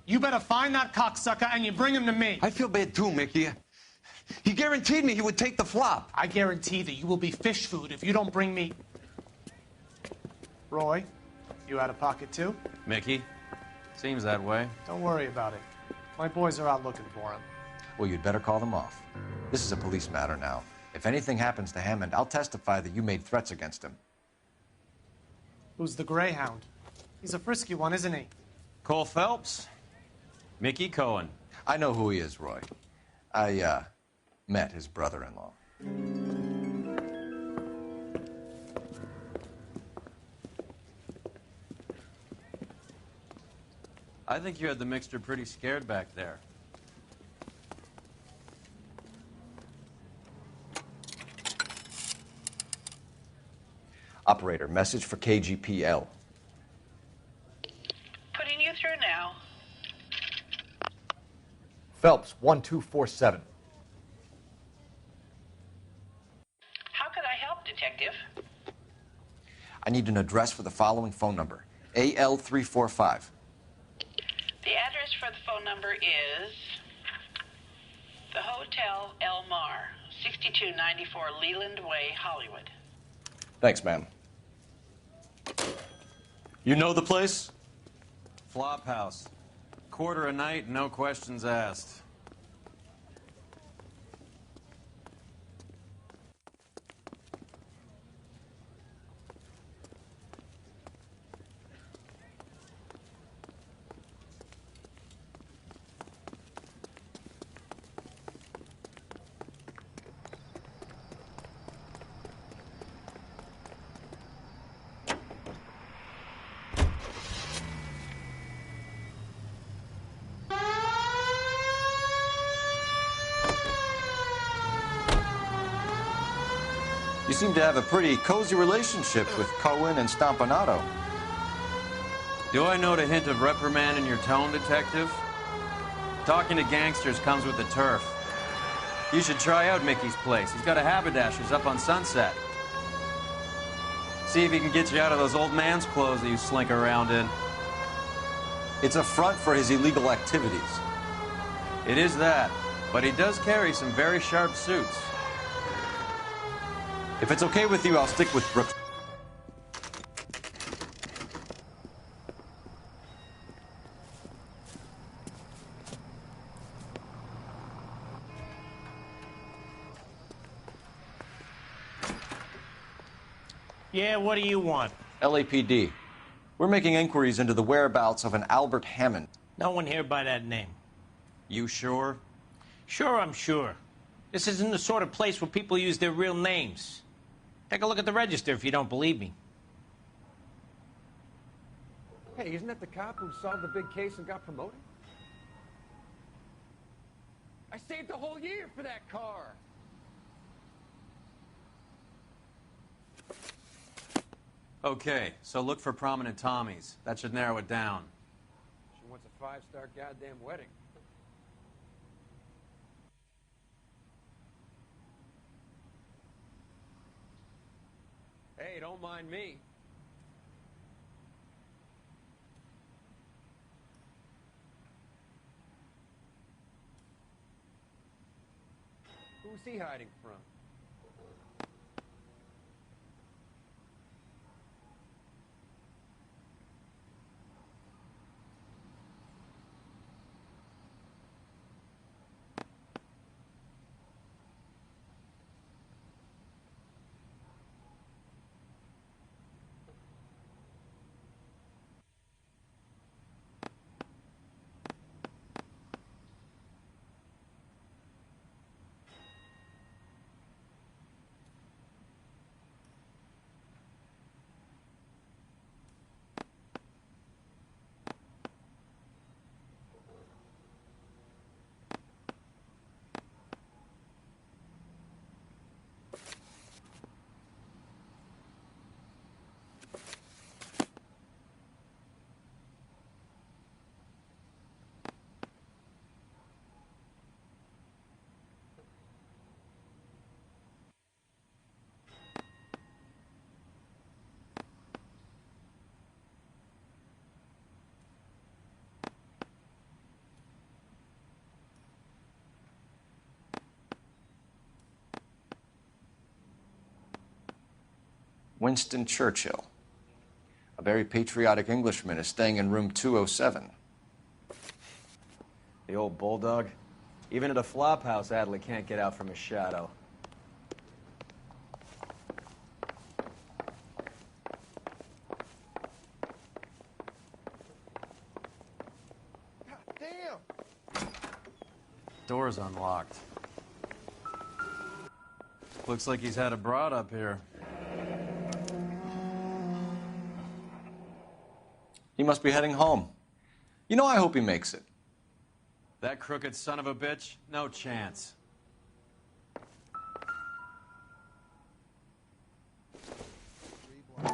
You better find that cocksucker and you bring him to me. I feel bad too, Mickey. He guaranteed me he would take the flop. I guarantee that you will be fish food if you don't bring me... Roy, you out of pocket too? Mickey? Seems that way. Don't worry about it. My boys are out looking for him. Well, you'd better call them off. This is a police matter now. If anything happens to Hammond, I'll testify that you made threats against him. Who's the Greyhound? He's a frisky one, isn't he? Cole Phelps? Mickey Cohen. I know who he is, Roy. I, met his brother-in-law. I think you had the mixture pretty scared back there. Operator, message for KGPL. Putting you through now. Phelps, 1247. How could I help, Detective? I need an address for the following phone number. AL345. The address for the phone number is the Hotel El Mar, 6294 Leland Way, Hollywood. Thanks, ma'am. You know the place? Flop house. Quarter a night, no questions asked. You seem to have a pretty cozy relationship with Cohen and Stompanato. Do I note a hint of reprimand in your tone, Detective? Talking to gangsters comes with the turf. You should try out Mickey's place. He's got a haberdasher's up on Sunset. See if he can get you out of those old man's clothes that you slink around in. It's a front for his illegal activities. It is that, but he does carry some very sharp suits. If it's okay with you, I'll stick with Brooks. Yeah, what do you want? LAPD. We're making inquiries into the whereabouts of an Albert Hammond. No one here by that name. You sure? Sure, I'm sure. This isn't the sort of place where people use their real names. Take a look at the register if you don't believe me. Hey, isn't that the cop who solved the big case and got promoted? I saved the whole year for that car. Okay, so look for prominent Tommies. That should narrow it down. She wants a 5-star goddamn wedding. Hey, don't mind me. Who's he hiding from? Winston Churchill. A very patriotic Englishman is staying in room 207. The old bulldog. Even at a flop house, Adley can't get out from his shadow. God damn! Door's unlocked. Looks like he's had a broad up here. He must be heading home. You know, I hope he makes it. That crooked son of a bitch? No chance. I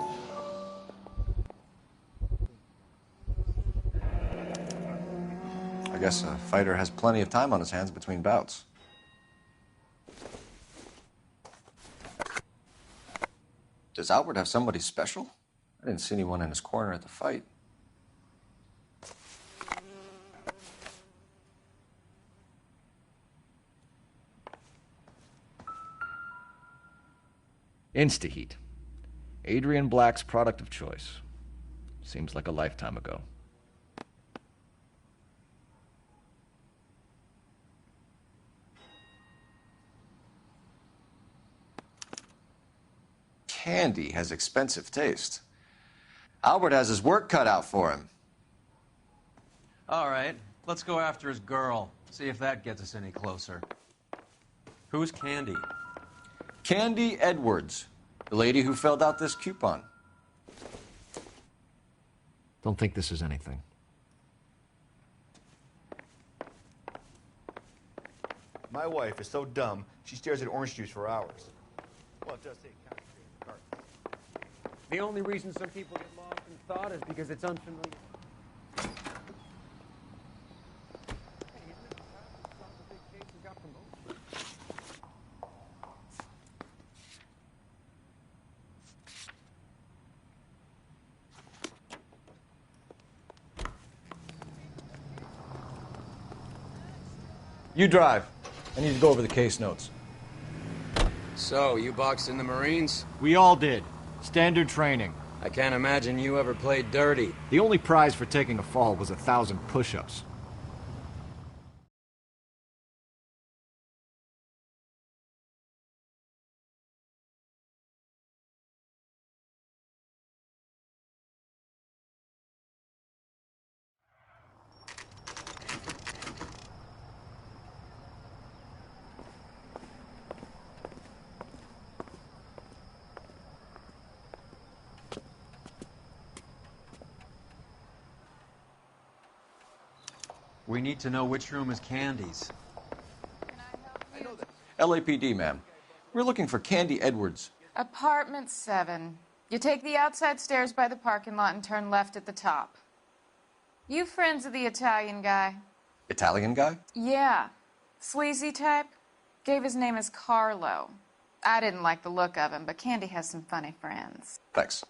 guess a fighter has plenty of time on his hands between bouts. Does Albert have somebody special? I didn't see anyone in his corner at the fight. Instaheat. Adrian Black's product of choice. Seems like a lifetime ago. Candy has expensive taste. Albert has his work cut out for him. All right, let's go after his girl. See if that gets us any closer. Who's Candy? Candy Edwards, the lady who filled out this coupon. Don't think this is anything. My wife is so dumb, she stares at orange juice for hours. Well, it does take time. The only reason some people get lost in thought is because it's unfamiliar. You drive. I need to go over the case notes. So, you boxed in the Marines? We all did. Standard training. I can't imagine you ever played dirty. The only prize for taking a fall was 1,000 push-ups. We need to know which room is Candy's. LAPD, ma'am. We're looking for Candy Edwards. Apartment 7. You take the outside stairs by the parking lot and turn left at the top. You friends of the Italian guy? Italian guy? Yeah. Sleazy type. Gave his name as Carlo. I didn't like the look of him, but Candy has some funny friends. Thanks.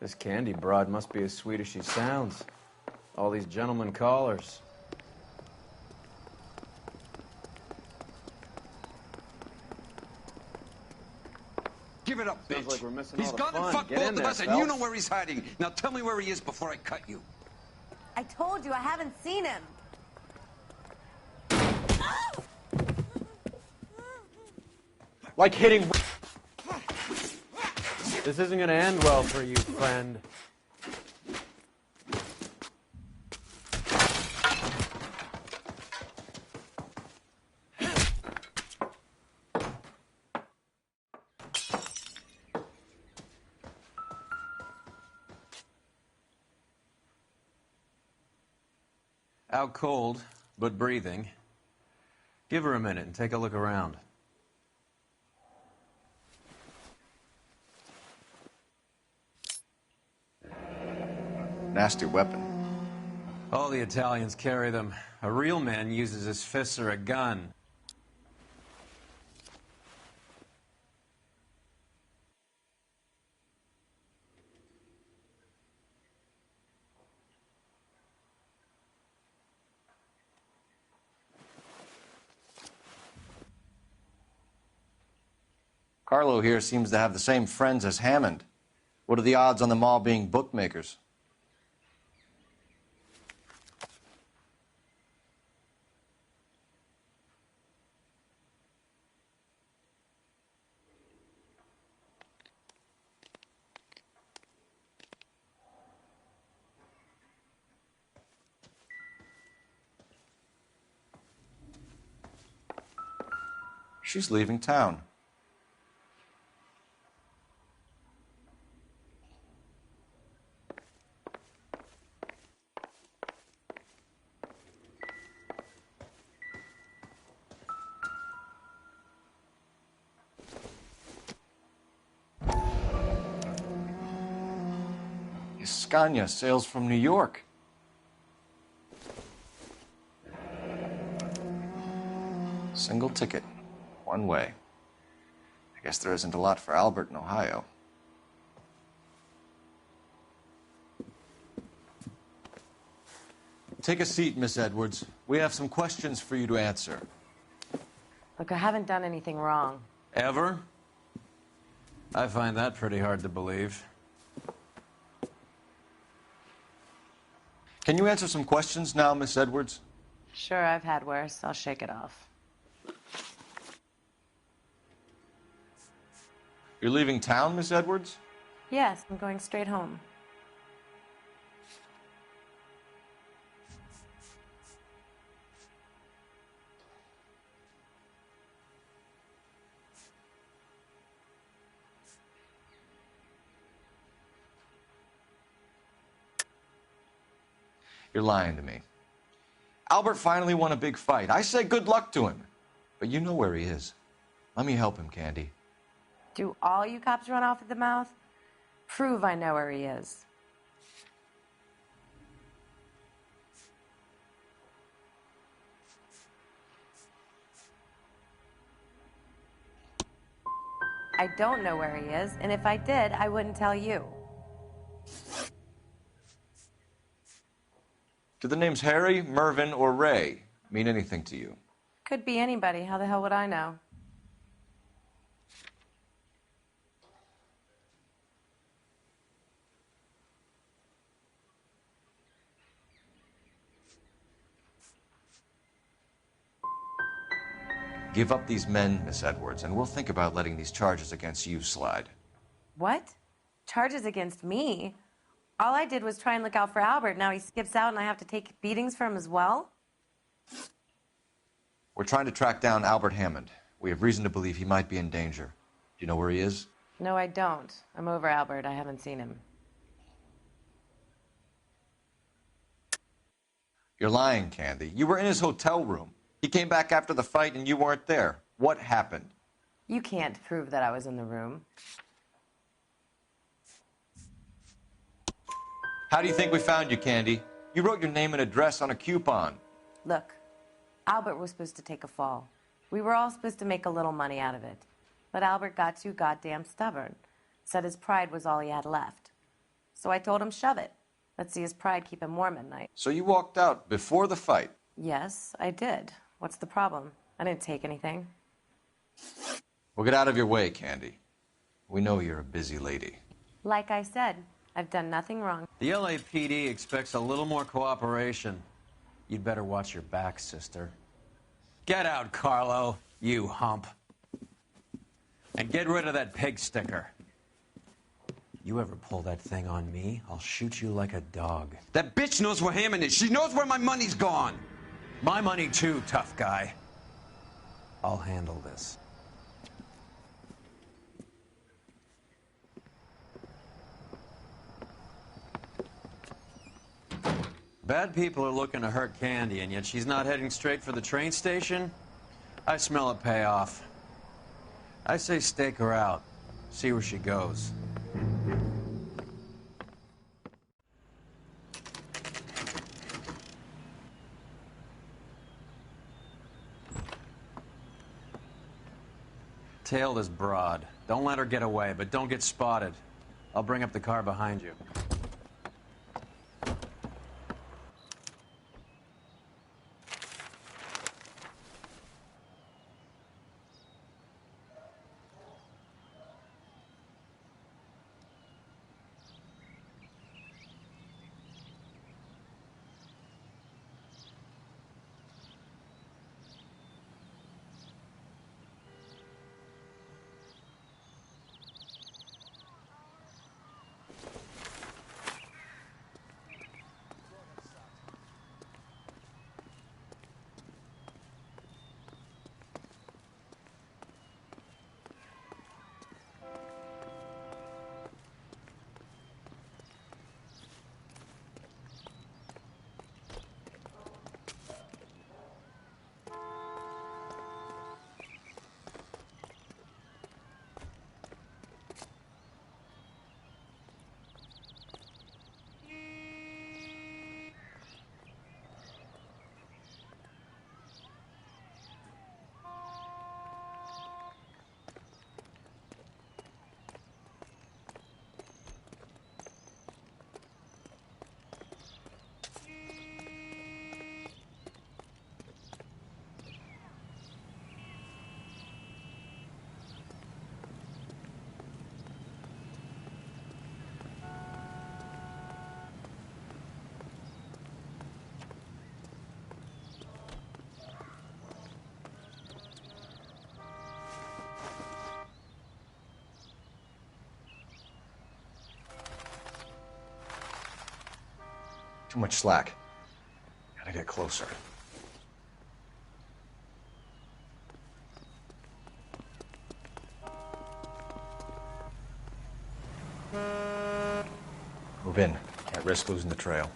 This Candy broad must be as sweet as she sounds. All these gentlemen callers. Give it up, bitch. Sounds like we're missing He's all the gone and fun. fucked Get both in of there, us, and you Phelps. know where he's hiding. Now tell me where he is before I cut you. I told you I haven't seen him. Like hitting... This isn't gonna end well for you, friend. Out cold, but breathing. Give her a minute and take a look around. Nasty weapon. All the Italians carry them. A real man uses his fists or a gun. Carlo here seems to have the same friends as Hammond. What are the odds on them all being bookmakers? She's leaving town. Scania sails from New York. Single ticket, one way. I guess there isn't a lot for Albert in Ohio. Take a seat, Miss Edwards. We have some questions for you to answer. Look, I haven't done anything wrong. Ever? I find that pretty hard to believe. Can you answer some questions now, Miss Edwards? Sure, I've had worse. I'll shake it off. You're leaving town, Miss Edwards? Yes, I'm going straight home. You're lying to me. Albert finally won a big fight. I say good luck to him. But you know where he is. Let me help him, Candy. Do all you cops run off at the mouth? Prove I know where he is. I don't know where he is, and if I did, I wouldn't tell you. Do the names Harry, Mervyn, or Ray mean anything to you? Could be anybody. How the hell would I know? Give up these men, Miss Edwards, and we'll think about letting these charges against you slide. What? Charges against me? All I did was try and look out for Albert. Now he skips out and I have to take beatings for him as well? We're trying to track down Albert Hammond. We have reason to believe he might be in danger. Do you know where he is? No, I don't. I'm over Albert. I haven't seen him. You're lying, Candy. You were in his hotel room. He came back after the fight and you weren't there. What happened? You can't prove that I was in the room. How do you think we found you, Candy? You wrote your name and address on a coupon. Look, Albert was supposed to take a fall. We were all supposed to make a little money out of it. But Albert got too goddamn stubborn. Said his pride was all he had left. So I told him, shove it. Let's see his pride keep him warm at night. So you walked out before the fight? Yes, I did. What's the problem? I didn't take anything. Well, get out of your way, Candy. We know you're a busy lady. Like I said, I've done nothing wrong. The LAPD expects a little more cooperation. You'd better watch your back, sister. Get out, Carlo, you hump. And get rid of that pig sticker. You ever pull that thing on me, I'll shoot you like a dog. That bitch knows where Hammond is. She knows where my money's gone. My money too, tough guy. I'll handle this. Bad people are looking to hurt Candy, and yet she's not heading straight for the train station? I smell a payoff. I say stake her out. See where she goes. Tail this broad. Don't let her get away, but don't get spotted. I'll bring up the car behind you. Too much slack. Gotta get closer. Move in. Can't risk losing the trail.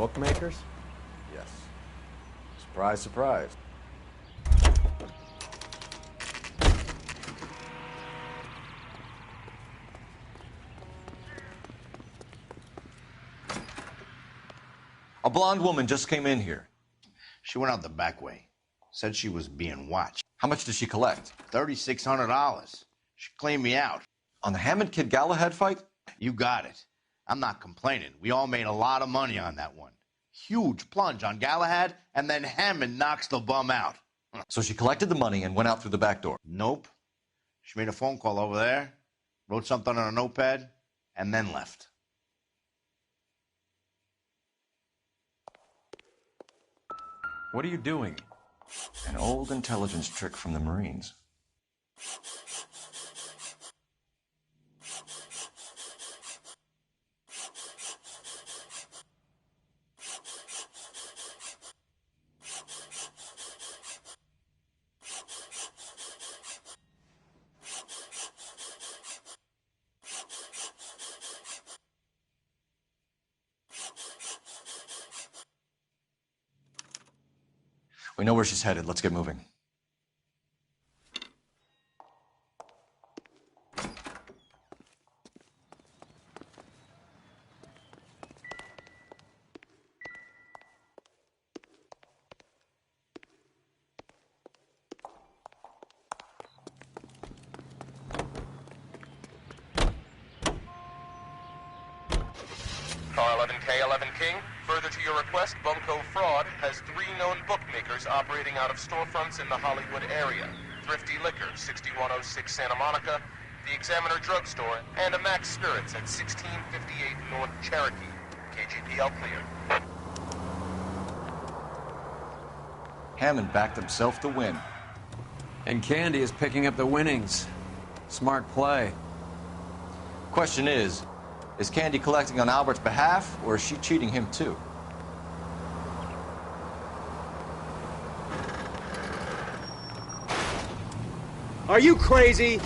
bookmakers? Yes. Surprise, surprise. A blonde woman just came in here. She went out the back way. Said she was being watched. How much did she collect? $3,600. She cleaned me out. On the Hammond Kid Galahad fight? You got it. I'm not complaining. We all made a lot of money on that one. Huge plunge on Galahad, and then Hammond knocks the bum out. So she collected the money and went out through the back door? Nope. She made a phone call over there, wrote something on a notepad, and then left. What are you doing? An old intelligence trick from the Marines. We know where she's headed. Let's get moving. Car 11K, 11 King. Further to your request, Bunko Fraud has 3 known bookmakers operating out of storefronts in the Hollywood area. Thrifty Liquor, 6106 Santa Monica, the Examiner Drugstore, and a Max Spirits at 1658 North Cherokee. KGPL clear. Hammond backed himself to win. And Candy is picking up the winnings. Smart play. Question is Candy collecting on Albert's behalf, or is she cheating him too? Are you crazy?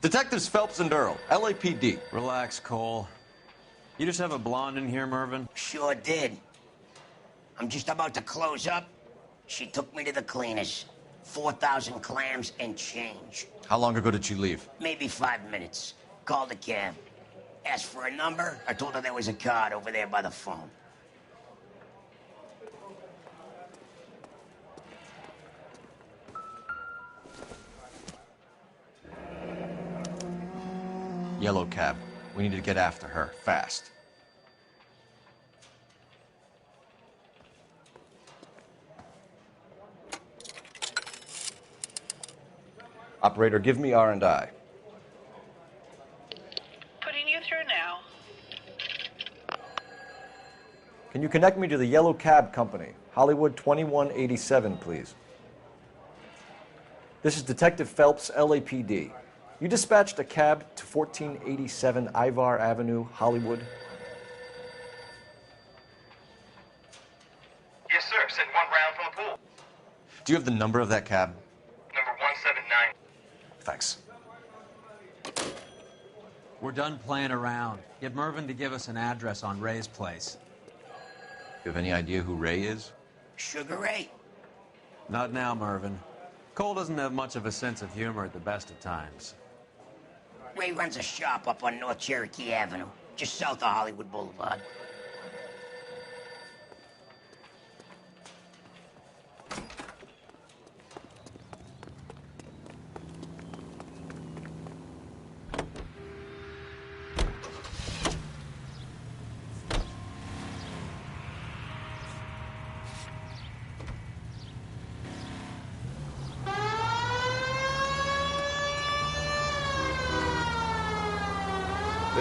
Detectives Phelps and Earl, LAPD. Relax, Cole. You just have a blonde in here, Mervyn? Sure did. I'm just about to close up. She took me to the cleaners. 4,000 clams and change. How long ago did she leave? Maybe 5 minutes. Called a cab. Asked for a number. I told her there was a card over there by the phone. Yellow cab. We need to get after her, fast. Operator, give me R&I. Putting you through now. Can you connect me to the Yellow Cab Company, Hollywood 2187, please? This is Detective Phelps, LAPD. You dispatched a cab to 1487 Ivar Avenue, Hollywood. Yes, sir. Sent 1 round from the pool. Do you have the number of that cab? Number 179. Thanks. We're done playing around. Get Mervyn to give us an address on Ray's place. You have any idea who Ray is? Sugar Ray? Not now, Mervyn. Cole doesn't have much of a sense of humor at the best of times. Ray runs a shop up on North Cherokee Avenue, just south of Hollywood Boulevard.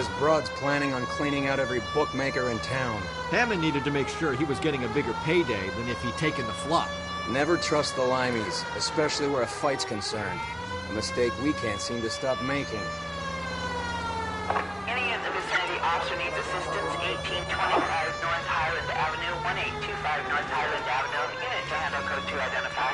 This broad's planning on cleaning out every bookmaker in town. Hammond needed to make sure he was getting a bigger payday than if he'd taken the flop. Never trust the Limeys, especially where a fight's concerned. A mistake we can't seem to stop making. Any in the vicinity officer needs assistance, 1825 North Highland Avenue, 1825 North Highland Avenue. Unit to handle code 2 identify.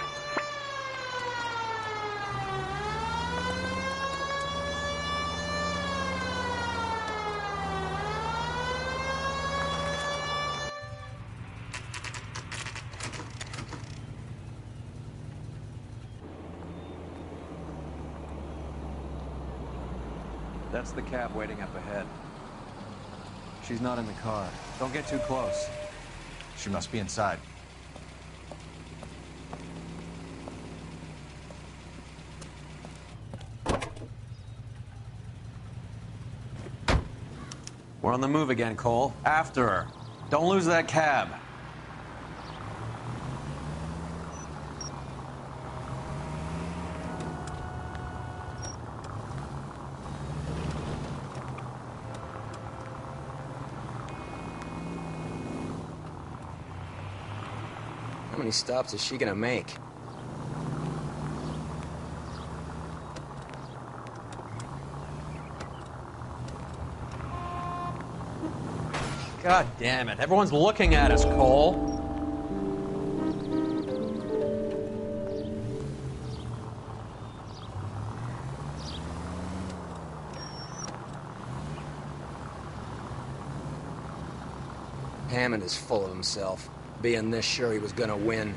That's the cab waiting up ahead. She's not in the car. Don't get too close. She must be inside. We're on the move again, Cole. After her. Don't lose that cab. How many stops is she gonna make? God damn it. Everyone's looking at us, Cole. Hammond is full of himself, being this sure he was gonna win.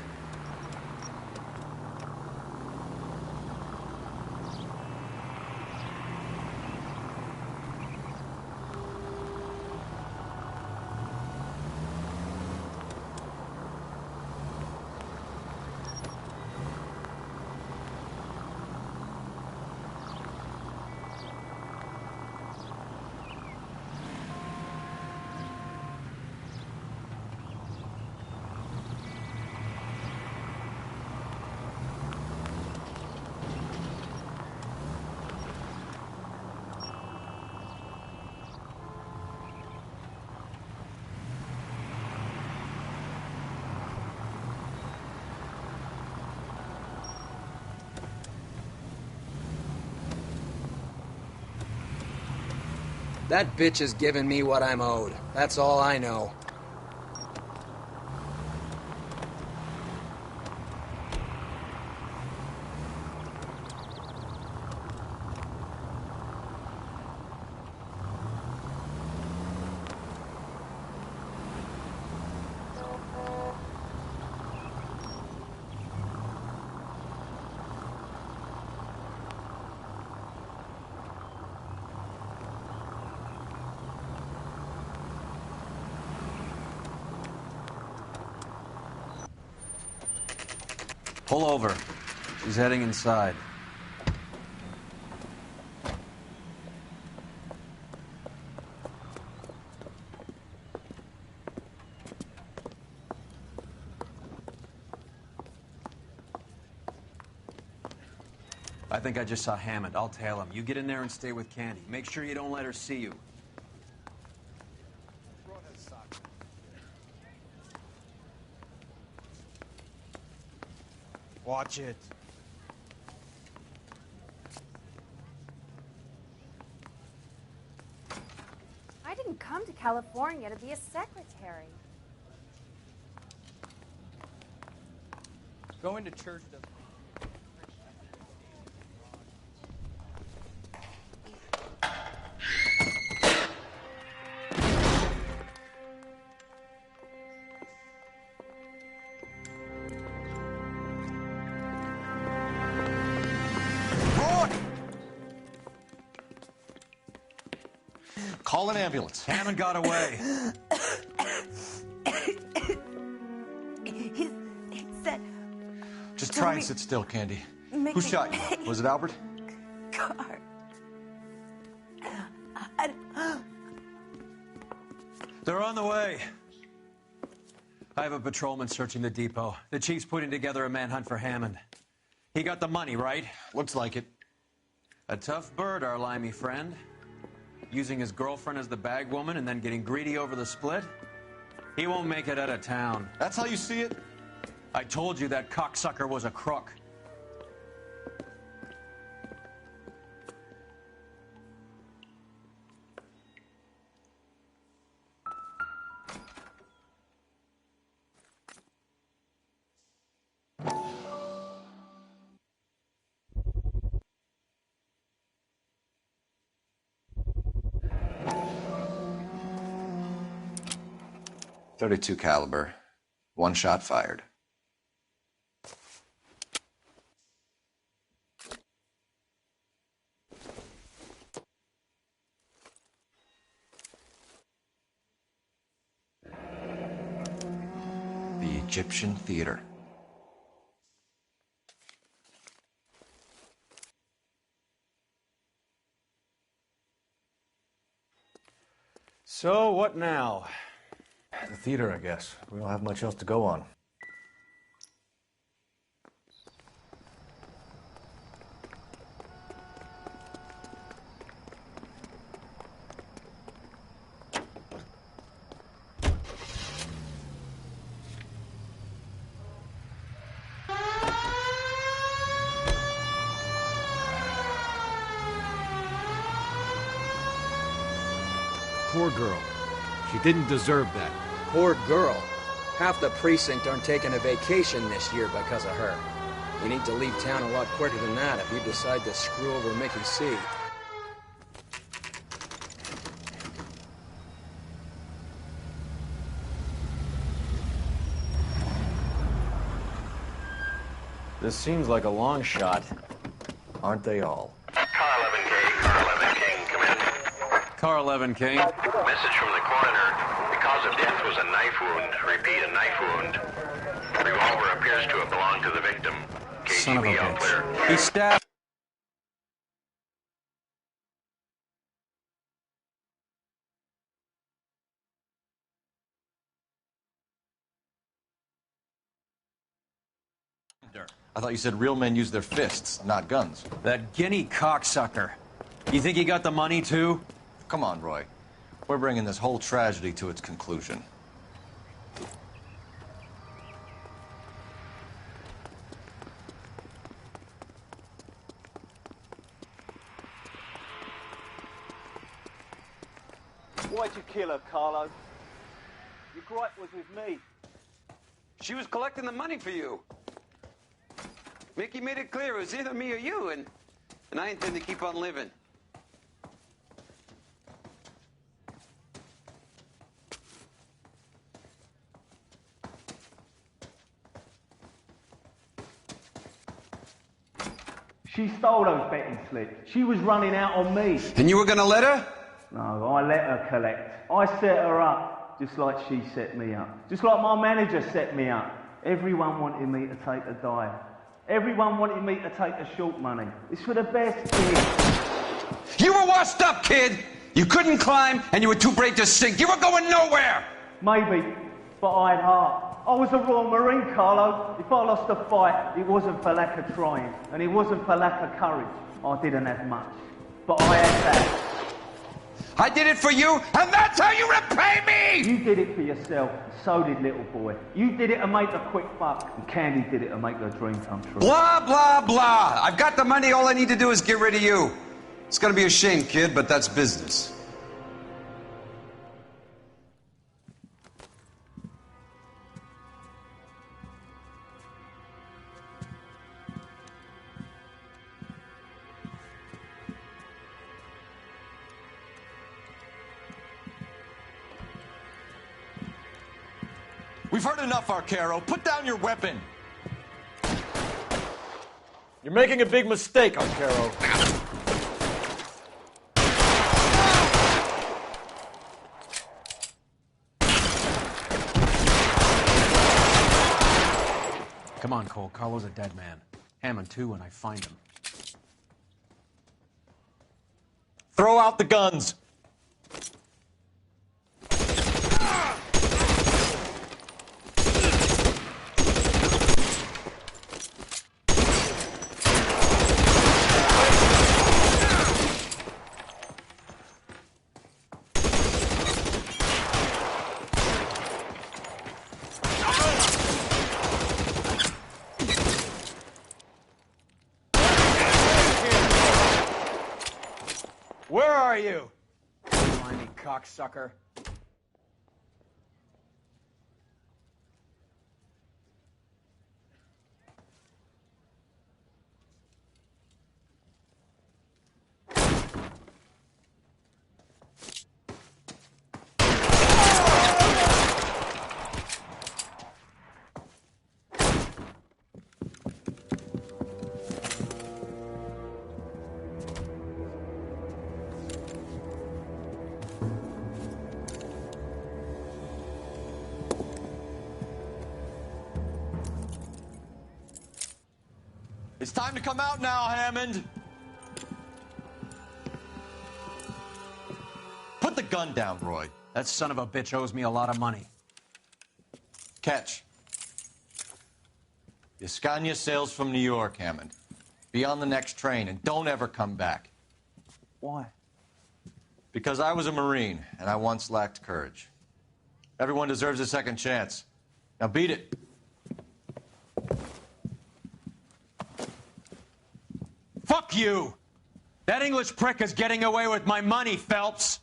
That bitch is giving me what I'm owed. That's all I know. Pull over. She's heading inside. I think I just saw Hammond. I'll tail him. You get in there and stay with Candy. Make sure you don't let her see you. Watch it. I didn't come to California to be a secretary. Going to church doesn't... Call an ambulance. Hammond got away. He said... Just try and sit still, Candy. Who shot you? Was it Albert? Car. They're on the way. I have a patrolman searching the depot. The chief's putting together a manhunt for Hammond. He got the money, right? Looks like it. A tough bird, our limey friend. using his girlfriend as the bag woman and then getting greedy over the split? He won't make it out of town. That's how you see it? I told you that cocksucker was a crook. .32 caliber. One shot fired. The Egyptian Theater. So, what now? The theater, I guess. We don't have much else to go on. Poor girl. She didn't deserve that. Poor girl. Half the precinct aren't taking a vacation this year because of her. You need to leave town a lot quicker than that if you decide to screw over Mickey C. This seems like a long shot. Aren't they all? Car 11K, Car 11 King, come in. Car 11 King. Message from the coroner. The cause of death was a knife wound. Repeat, a knife wound. Revolver appears to have belonged to the victim. Son of a KGB all clear. bitch. He stabbed. I thought you said real men use their fists, not guns. That guinea cocksucker. You think he got the money, too? Come on, Roy. We're bringing this whole tragedy to its conclusion. Why'd you kill her, Carlo? Your gripe was with me. She was collecting the money for you. Mickey made it clear it was either me or you, and I intend to keep on living. She stole those betting slips. She was running out on me. And you were gonna let her? No, I let her collect. I set her up, just like she set me up. Just like my manager set me up. Everyone wanted me to take a dive. Everyone wanted me to take a short money. It's for the best, kid. You were washed up, kid! You couldn't climb, and you were too brave to sink. You were going nowhere! Maybe, but I had heart. I was a Royal Marine, Carlo. If I lost a fight, it wasn't for lack of trying, and it wasn't for lack of courage. I didn't have much, but I had that. I did it for you, and that's how you repay me! You did it for yourself, so did little boy. You did it to make a quick buck, and Candy did it to make her dream come true. Blah, blah, blah. I've got the money. All I need to do is get rid of you. It's gonna be a shame, kid, but that's business. We've heard enough, Arcaro. Put down your weapon. You're making a big mistake, Arcaro. Come on, Cole. Carlo's a dead man. Hammond, too, when I find him. Throw out the guns. are you? Slimy cocksucker. It's time to come out now, Hammond. Put the gun down, Roy. That son of a bitch owes me a lot of money. Catch. Yascania sails from New York, Hammond. Be on the next train and don't ever come back. Why? Because I was a Marine and I once lacked courage. Everyone deserves a second chance. Now beat it. Fuck you! That English prick is getting away with my money, Phelps!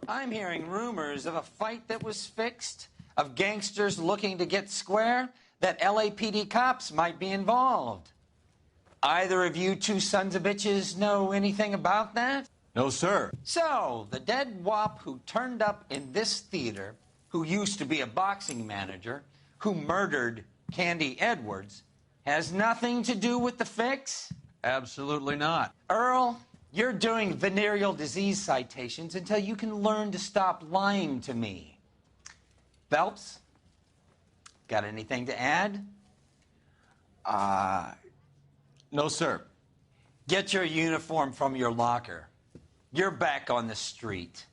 I'm hearing rumors of a fight that was fixed, of gangsters looking to get square, that LAPD cops might be involved. Either of you two sons of bitches know anything about that? No, sir. So, the dead wop who turned up in this theater, who used to be a boxing manager, who murdered Candy Edwards, has nothing to do with the fix? Absolutely not. Earl, you're doing venereal disease citations until you can learn to stop lying to me. Phelps, got anything to add? No, sir. Get your uniform from your locker. You're back on the street.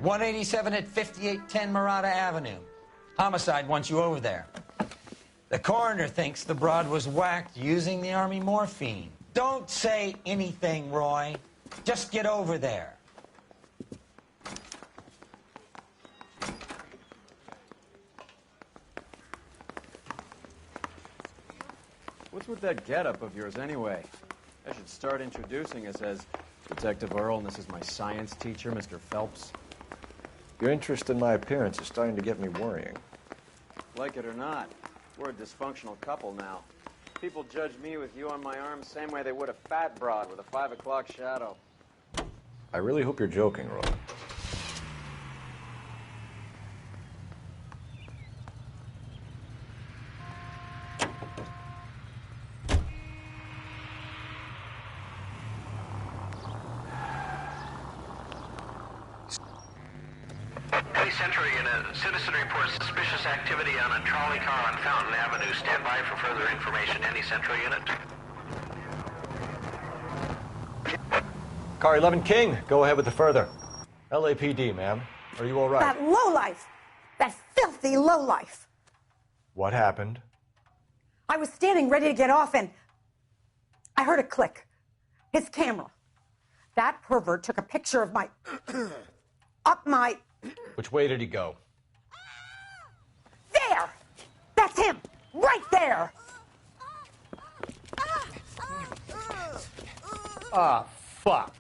.187 at 5810 Murata Avenue. Homicide wants you over there. The coroner thinks the broad was whacked using the Army morphine. Don't say anything, Roy. Just get over there. What's with that getup of yours, anyway? I should start introducing us as Detective Earl, and this is my science teacher, Mr. Phelps. Your interest in my appearance is starting to get me worrying. Like it or not, we're a dysfunctional couple now. People judge me with you on my arm same way they would a fat broad with a 5 o'clock shadow. I really hope you're joking, Roy. Central Unit, citizen reports suspicious activity on a trolley car on Fountain Avenue. Stand by for further information. Any Central Unit? Car 11 King, go ahead with the further. LAPD, ma'am. Are you all right? That lowlife! That filthy lowlife! What happened? I was standing ready to get off and I heard a click. His camera. That pervert took a picture of my... up my... Which way did he go? There! That's him! Right there! Ah, fuck.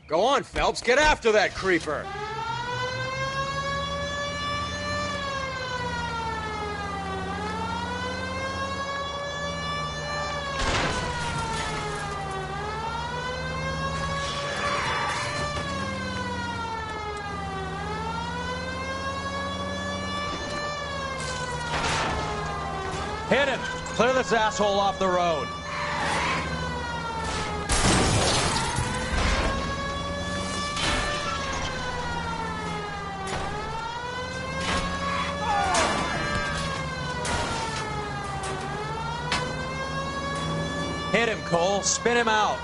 Go on, Phelps. Get after that creeper. Hit him! Clear this asshole off the road. Hit him, Cole. Spin him out.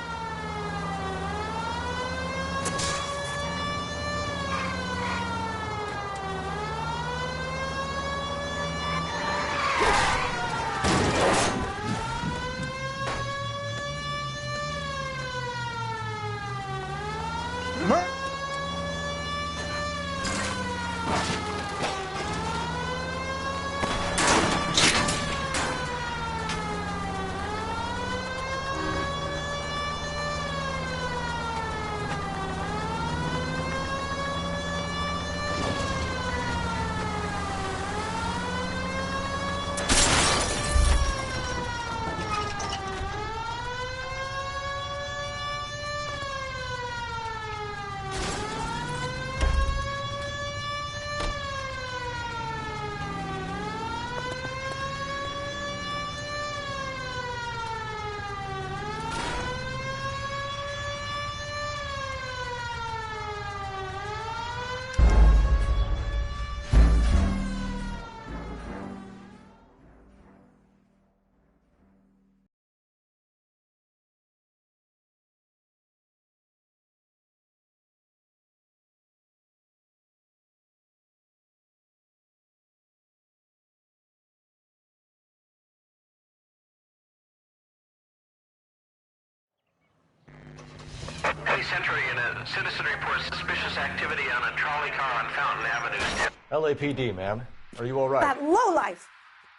Hey, Sentry, a citizen reports suspicious activity on a trolley car on Fountain Avenue. LAPD, ma'am. Are you all right? That lowlife!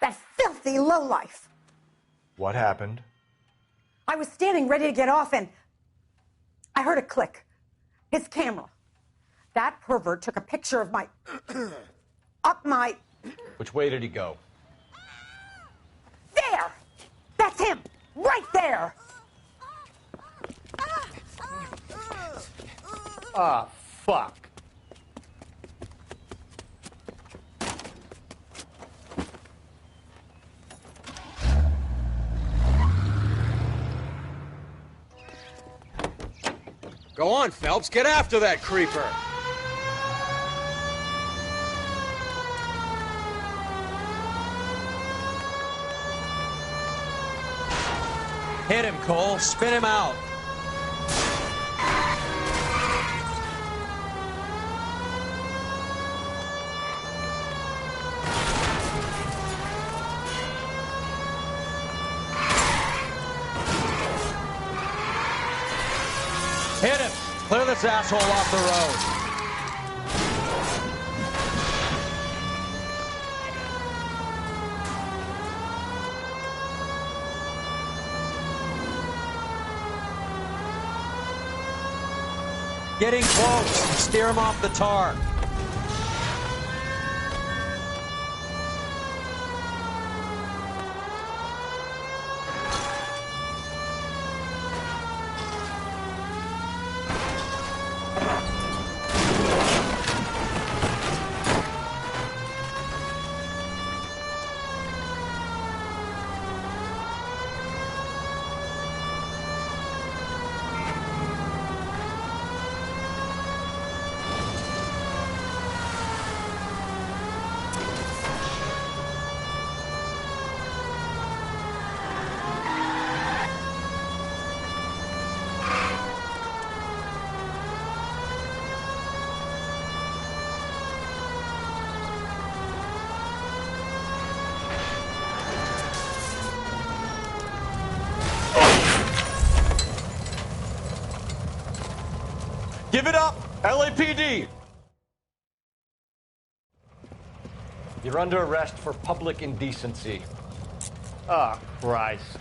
That filthy lowlife! What happened? I was standing ready to get off and I heard a click. His camera. That pervert took a picture of my... up my... Which way did he go? There! That's him! Right there! Ah, fuck. Go on, Phelps. Get after that creeper. Hit him, Cole. Spin him out. Hit him! Clear this asshole off the road. Getting close. Steer him off the tar. Give it up, LAPD! You're under arrest for public indecency. Oh, Christ.